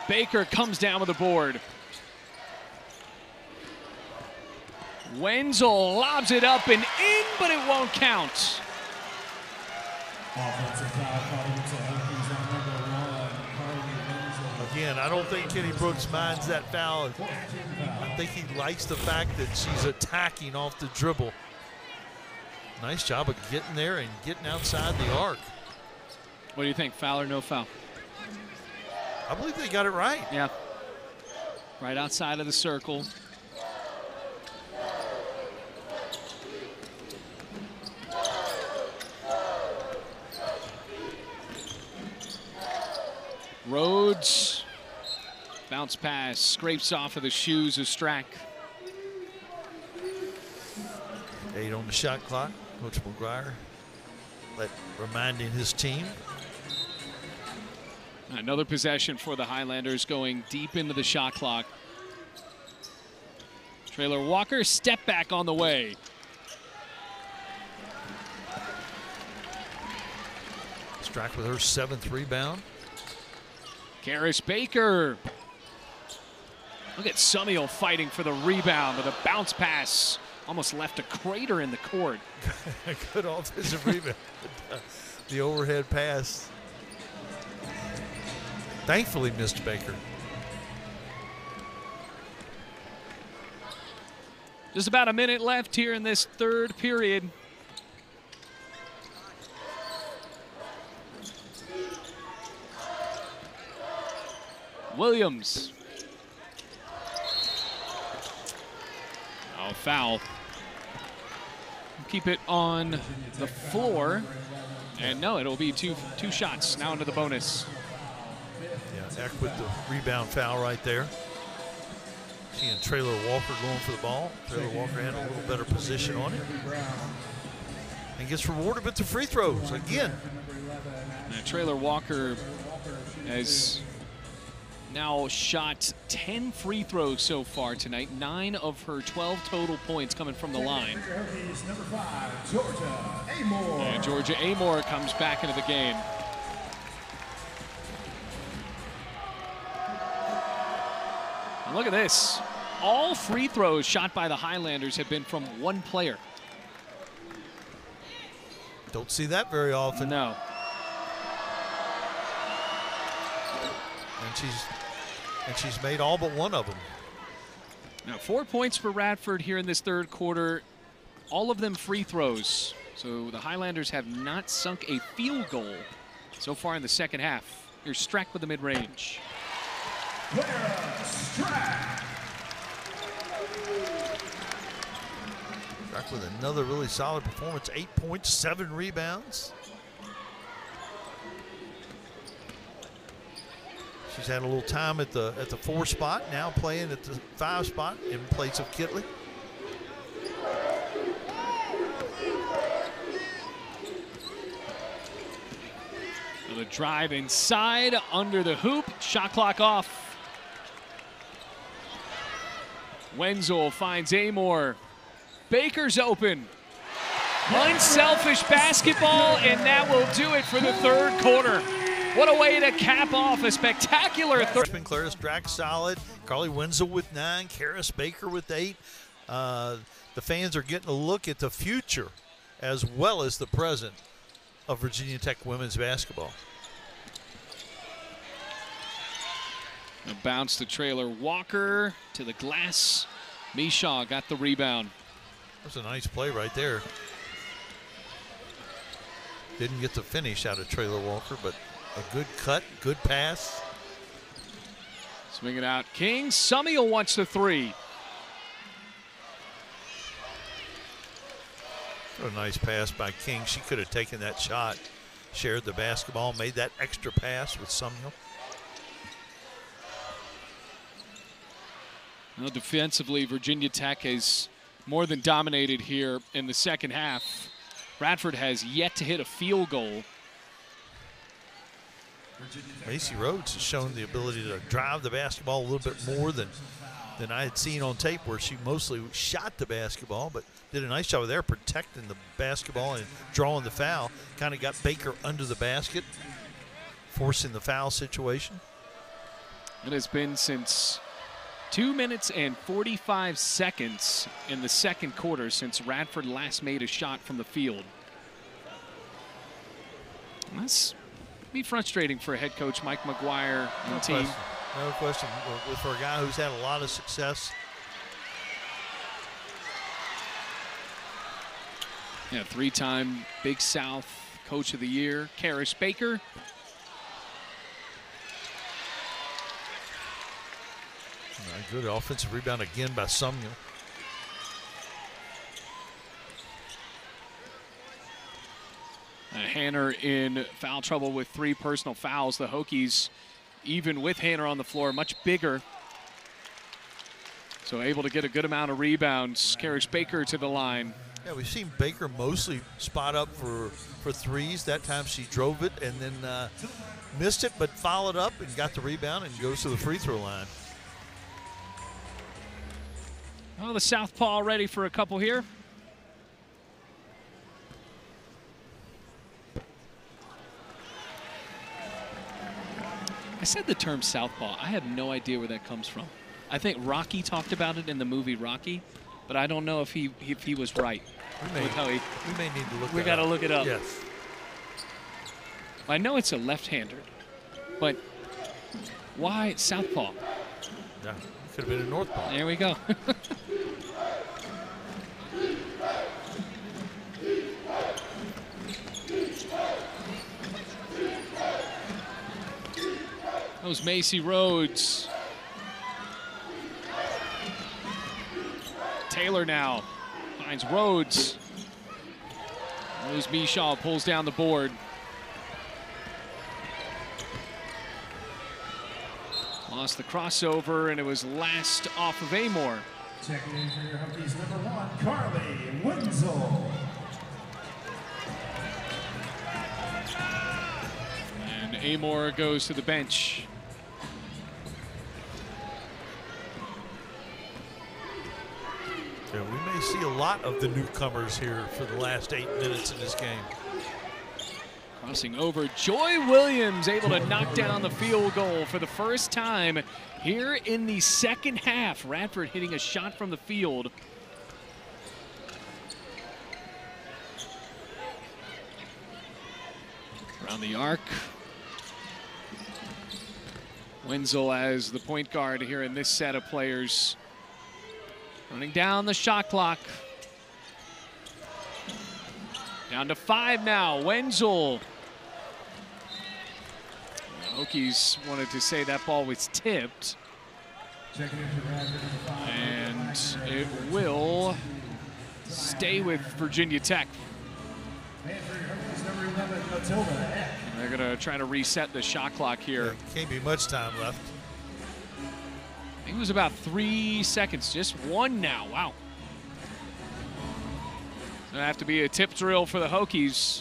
Baker comes down with the board. Wenzel lobs it up and in, but it won't count. Again, I don't think Kenny Brooks minds that foul. I think he likes the fact that she's attacking off the dribble. Nice job of getting there and getting outside the arc. What do you think, foul or no foul? I believe they got it right. Yeah. Right outside of the circle. Rhodes. Bounce pass, scrapes off of the shoes of Strack. 8 on the shot clock. Coach McGuire reminding his team. Another possession for the Highlanders going deep into the shot clock. Trailer Walker, step back on the way. Strack with her 7th rebound. Karis Baker. Look at Sumiel fighting for the rebound with a bounce pass. Almost left a crater in the court. Good offensive rebound. The overhead pass. Thankfully missed Baker. Just about a minute left here in this third period. Williams. Oh, foul. Keep it on the floor. And no, it'll be two shots now into the bonus. Yeah, Eck with the rebound foul right there. Seeing Trailer Walker going for the ball. Trailer Walker had a little better position on it. And gets rewarded with the free throws again. Now, Trailer Walker has now shot 10 free throws so far tonight. 9 of her 12 total points coming from the line. Number 5, Georgia Amoore. And Georgia Amoore comes back into the game. And look at this. All free throws shot by the Highlanders have been from one player. Don't see that very often. No. And she's made all but one of them. Now 4 points for Radford here in this third quarter. All of them free throws. So the Highlanders have not sunk a field goal so far in the second half. Here's Strack with the mid-range. Strack with another really solid performance. 8 points, 7 rebounds. She's had a little time at the 4 spot, now playing at the 5 spot in place of Kitley. The drive inside, under the hoop, shot clock off. Wenzel finds Amoore. Baker's open. Unselfish basketball, and that will do it for the third quarter. What a way to cap off a spectacular third. Claris Strack solid. Carly Wenzel with 9. Karis Baker with 8. The fans are getting a look at the future as well as the present of Virginia Tech women's basketball. A bounce to Trailer Walker to the glass. Mishaw got the rebound. That was a nice play right there. Didn't get the finish out of Trailer Walker, but a good cut, good pass. Swing it out. King. Sumiel wants the 3. What a nice pass by King. She could have taken that shot, shared the basketball, made that extra pass with Sumiel. Well, defensively, Virginia Tech has more than dominated here in the second half. Radford has yet to hit a field goal. Macy Rhodes has shown the ability to drive the basketball a little bit more than I had seen on tape, where she mostly shot the basketball, but did a nice job there protecting the basketball and drawing the foul. Kind of got Baker under the basket, forcing the foul situation. It has been since 2 minutes and 45 seconds in the second quarter since Radford last made a shot from the field. That's be frustrating for head coach Mike McGuire and the team. No question. For a guy who's had a lot of success. Yeah, 3-time Big South Coach of the Year, Karis Baker. Good offensive rebound again by Sumner. Hanner in foul trouble with 3 personal fouls. The Hokies, even with Hanner on the floor, much bigger. So able to get a good amount of rebounds. Karis Baker to the line. Yeah, we've seen Baker mostly spot up for threes. That time she drove it and then missed it, but followed up and got the rebound and goes to the free throw line. Oh, the southpaw ready for a couple here. I said the term southpaw. I have no idea where that comes from. I think Rocky talked about it in the movie Rocky, but I don't know if he was right. We may need to look. We got to look it up. Yes. I know it's a left-hander, but why southpaw? Yeah, could have been a northpaw. There we go. That was Macy Rhodes. Taylor now finds Rhodes. Rose Mishaw pulls down the board. Lost the crossover, and it was last off of Amoore. Checking in for your Hokies, number 1, Carly Wenzel. And Amoore goes to the bench. Yeah, we may see a lot of the newcomers here for the last 8 minutes in this game. Crossing over, Joy Williams able to knock down the field goal for the first time here in the second half. Radford hitting a shot from the field. Around the arc. Wenzel as the point guard here in this set of players. Running down the shot clock. Down to 5 now, Wenzel. The Hokies wanted to say that ball was tipped. And it will stay with Virginia Tech. They're going to try to reset the shot clock here. There can't be much time left. I think it was about 3 seconds, just 1 now. Wow. It's going to have to be a tip drill for the Hokies.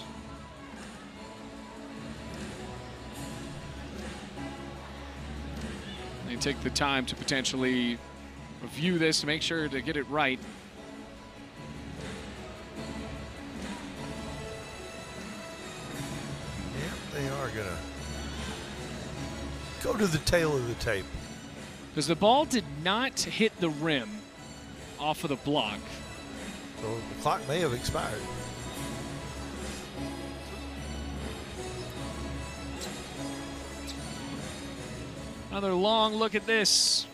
They take the time to potentially review this to make sure to get it right. Yeah, they are going to go to the tail of the tape. Because the ball did not hit the rim off of the block. So the clock may have expired. Another long look at this.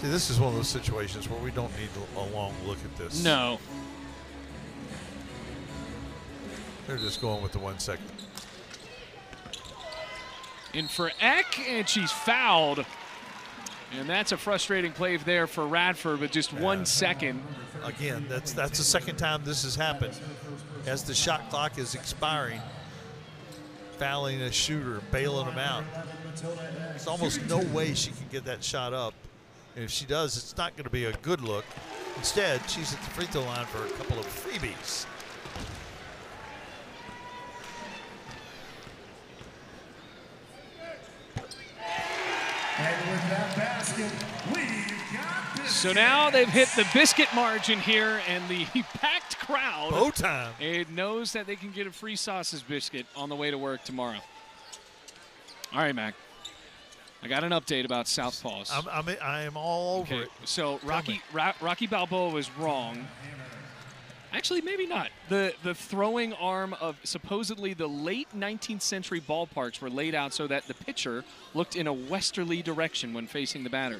See, this is one of those situations where we don't need a long look at this. No. They're just going with the 1 second. In for Eck, and she's fouled. And that's a frustrating play there for Radford with just 1 second. Again, that's the second time this has happened. As the shot clock is expiring, fouling a shooter, bailing them out. There's almost no way she can get that shot up. And if she does, it's not going to be a good look. Instead, she's at the free throw line for a couple of freebies. And with that basket, we've got this. So now they've hit the biscuit margin here, and the packed crowd. Bow time. It knows that they can get a free sausage biscuit on the way to work tomorrow. All right, Mac. I got an update about Southpaws. I am all over it. So Rocky Balboa was wrong. Actually, maybe not. The throwing arm of supposedly the late 19th century ballparks were laid out so that the pitcher looked in a westerly direction when facing the batter.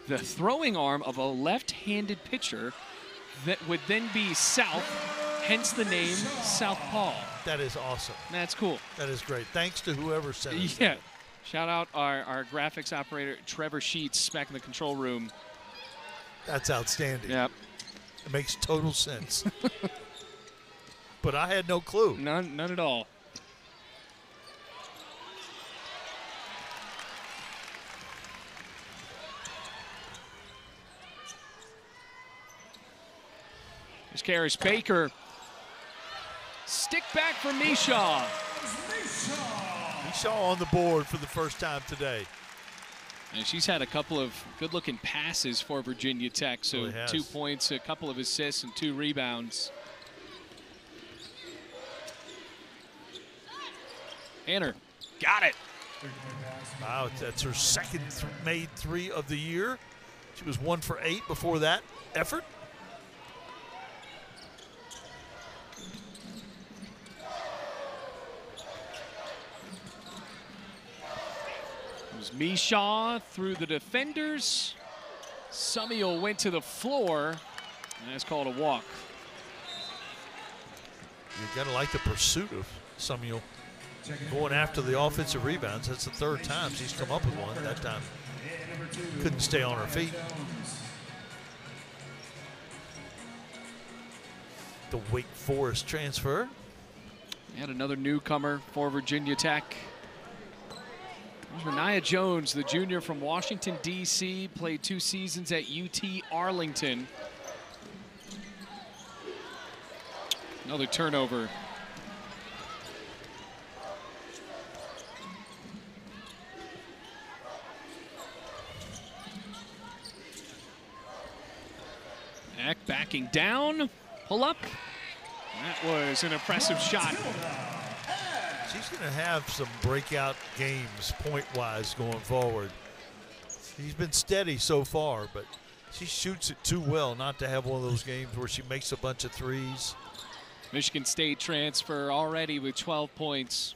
The throwing arm of a left-handed pitcher that would then be south, hence the name Southpaw. That is awesome. That's cool. That is great. Thanks to whoever said it. Yeah. Shout out our graphics operator, Trevor Sheets, back in the control room. That's outstanding. Yep. It makes total sense. But I had no clue. None at all. Here's Karis Baker. Stick back for Mishaw. Mishaw on the board for the first time today. And she's had a couple of good-looking passes for Virginia Tech. So Really has. 2 points, a couple of assists, and 2 rebounds. Hanner got it. Wow, that's her second made three of the year. She was 1 for 8 before that effort. Mishaw through the defenders. Sumiel went to the floor, and that's called a walk. You got to like the pursuit of Sumiel going after the offensive rebounds. That's the third time she's come up with one. That time couldn't stay on her feet. The Wake Forest transfer. We had another newcomer for Virginia Tech. Renaya Jones, the junior from Washington, D.C., played 2 seasons at UT Arlington. Another turnover. Eck backing down, pull up. That was an impressive shot. She's going to have some breakout games point-wise going forward. She's been steady so far, but she shoots it too well not to have one of those games where she makes a bunch of threes. Michigan State transfer already with 12 points.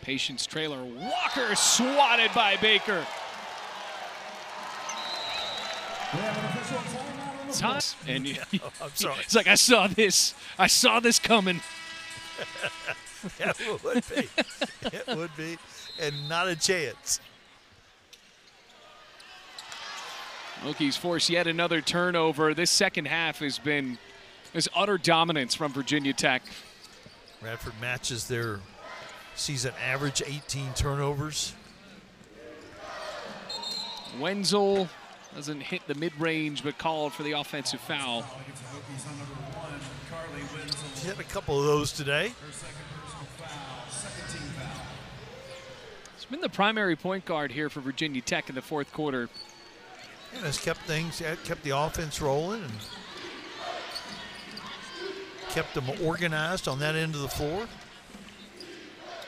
Patience trailer. Walker swatted by Baker. Toss and I'm sorry. It's like I saw this coming. Yeah, it would be. It would be, and not a chance. Hokies force yet another turnover. This second half has been utter dominance from Virginia Tech. Radford matches their season average, 18 turnovers. Wenzel doesn't hit the mid-range, but called for the offensive foul. She had a couple of those today. He's been the primary point guard here for Virginia Tech in the fourth quarter. And has kept the offense rolling and kept them organized on that end of the floor.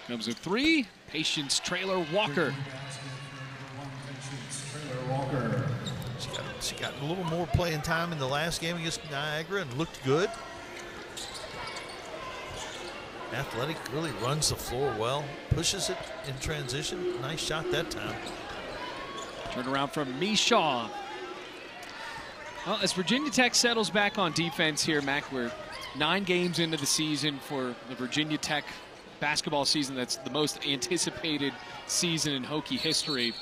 Comes a 3. Patience trailer Walker. She got a little more playing time in the last game against Niagara and looked good. Athletic, really runs the floor well, pushes it in transition. Nice shot that time. Turn around from Mishaw. Well, as Virginia Tech settles back on defense here, Mac, we're 9 games into the season for the Virginia Tech basketball season. That's the most anticipated season in Hokie history,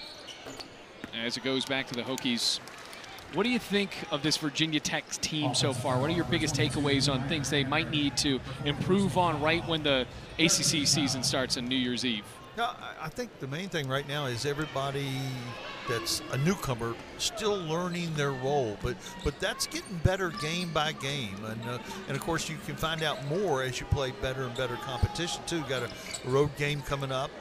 as it goes back to the Hokies What do you think of this Virginia Tech team so far? What are your biggest takeaways on things they might need to improve on right when the ACC season starts on New Year's Eve? No, I think the main thing right now is everybody that's a newcomer still learning their role, but that's getting better game by game, and of course you can find out more as you play better and better competition too. Got a road game coming up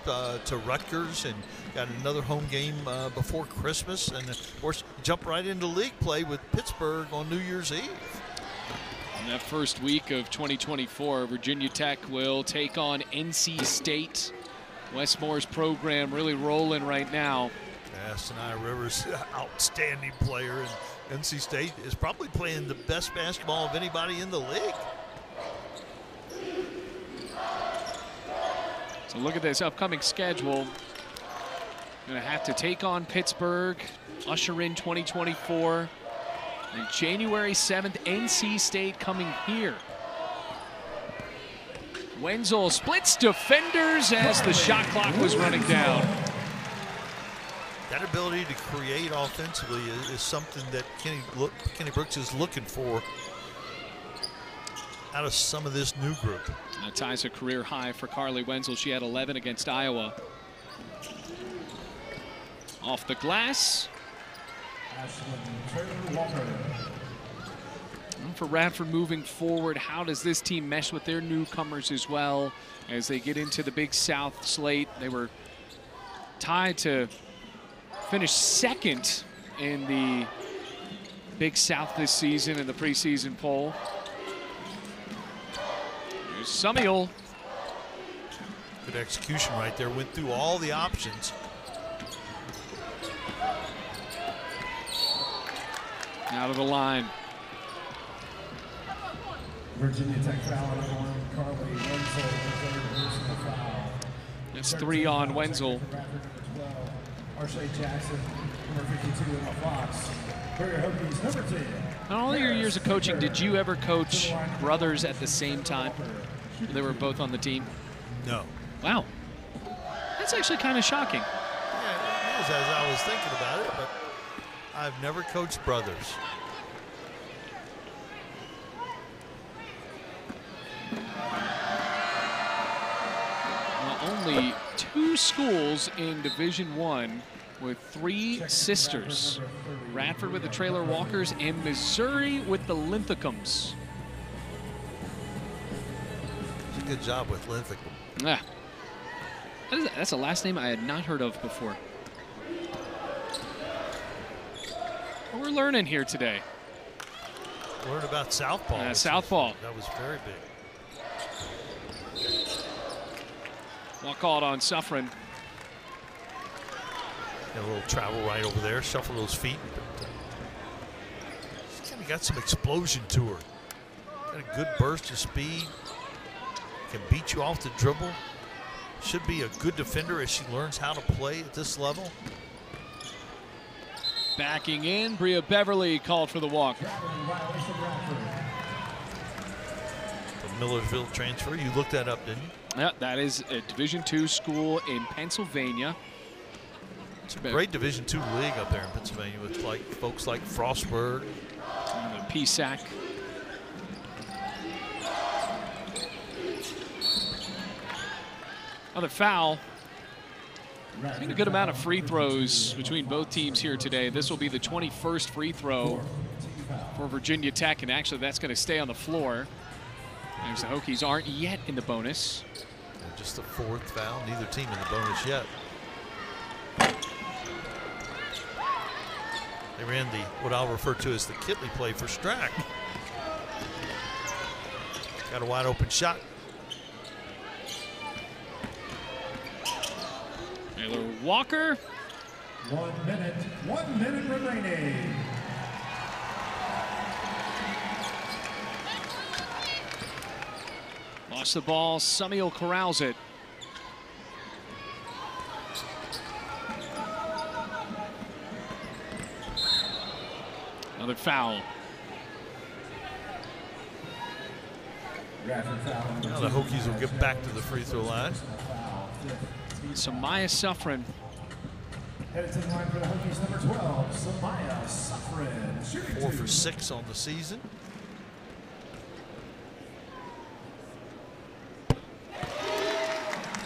to Rutgers, and got another home game before Christmas, and of course jump right into league play with Pittsburgh on New Year's Eve. In that first week of 2024, Virginia Tech will take on NC State. Wes Moore's program really rolling right now. Sinai Rivers, outstanding player, and NC State is probably playing the best basketball of anybody in the league. So look at this upcoming schedule. Going to have to take on Pittsburgh, usher in 2024. And January 7th, NC State coming here. Wenzel splits defenders as the shot clock was running down. That ability to create offensively is something that Kenny Brooks is looking for out of some of this new group. That ties a career high for Carly Wenzel. She had 11 against Iowa. Off the glass. And for Radford moving forward, how does this team mesh with their newcomers as well as they get into the Big South slate? They were tied to finish second in the Big South this season in the preseason poll. There's Sumiel. Good execution right there. Went through all the options. Out of the line. Virginia Tech foul on Carly Wenzel. That's 3 on Wenzel. Arshay Jackson, number 52 in the Fox. Hokies, number 10. In all your years of coaching, did you ever coach brothers at the same time? They were both on the team? No. Wow. That's actually kind of shocking. Yeah, it is as I was thinking about it, but I've never coached brothers. Only 2 schools in Division I with 3 sisters. Radford with the Traylor Walkers and Missouri with the Linthicums. It's a good job with Linthicum. Yeah. That's a last name I had not heard of before. Well, we're learning here today. Learn about southpaw. Southpaw. That was very big. Well called on Suffren. A little travel right over there, shuffle those feet. But, she's kind of got some explosion to her. Got a good burst of speed. Can beat you off the dribble. Should be a good defender as she learns how to play at this level. Backing in, Bria Beverly called for the walk. The Millersville transfer, you looked that up, didn't you? Yeah, that is a Division II school in Pennsylvania. It's a great Division II league up there in Pennsylvania with like folks like Frostburg. PSAC. Another foul. Seen a good amount of free throws between both teams here today. This will be the 21st free throw for Virginia Tech, and actually that's going to stay on the floor. As the Hokies aren't yet in the bonus. Just the 4th foul, neither team in the bonus yet. They ran what I'll refer to as the Kitley play for Strack. Got a wide open shot. Taylor Walker. 1 minute remaining. Lost the ball, Sumiel corrals it. Another foul. Now the Hokies will get back to the free throw line. So Maya Suffren Headed to the line for the Hokies, number 12, Samaya Safrin. 4 for 6 on the season.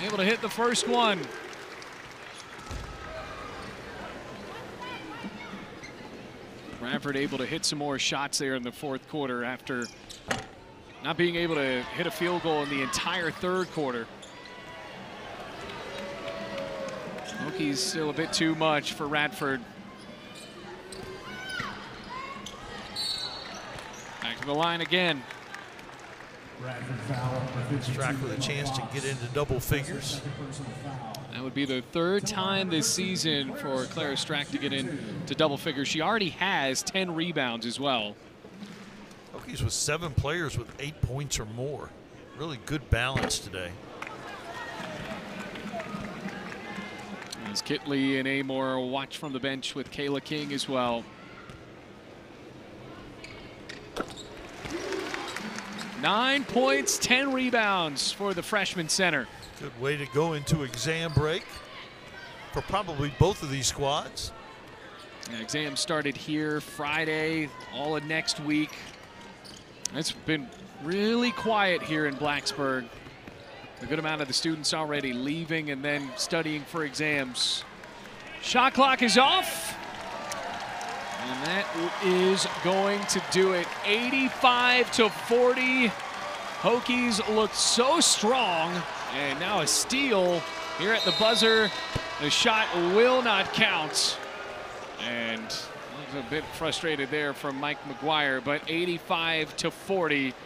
Able to hit the first one. Radford able to hit some more shots there in the fourth quarter after not being able to hit a field goal in the entire third quarter. Hokies still a bit too much for Radford. Back to the line again. Strack with a chance to get into double figures. That would be the third time this season for Clara Strack to get into double figures. She already has 10 rebounds as well. Hokies with 7 players with 8 points or more. Really good balance today. As Kitley and Amoore watch from the bench with Kayla King as well. 9 points, 10 rebounds for the freshman center. Good way to go into exam break for probably both of these squads. Yeah, exam started here Friday, all of next week. It's been really quiet here in Blacksburg. A good amount of the students already leaving and then studying for exams. Shot clock is off. And that is going to do it. 85-40. Hokies looked so strong. And now a steal here at the buzzer. The shot will not count. And a bit frustrated there from Mike McGuire, but 85-40.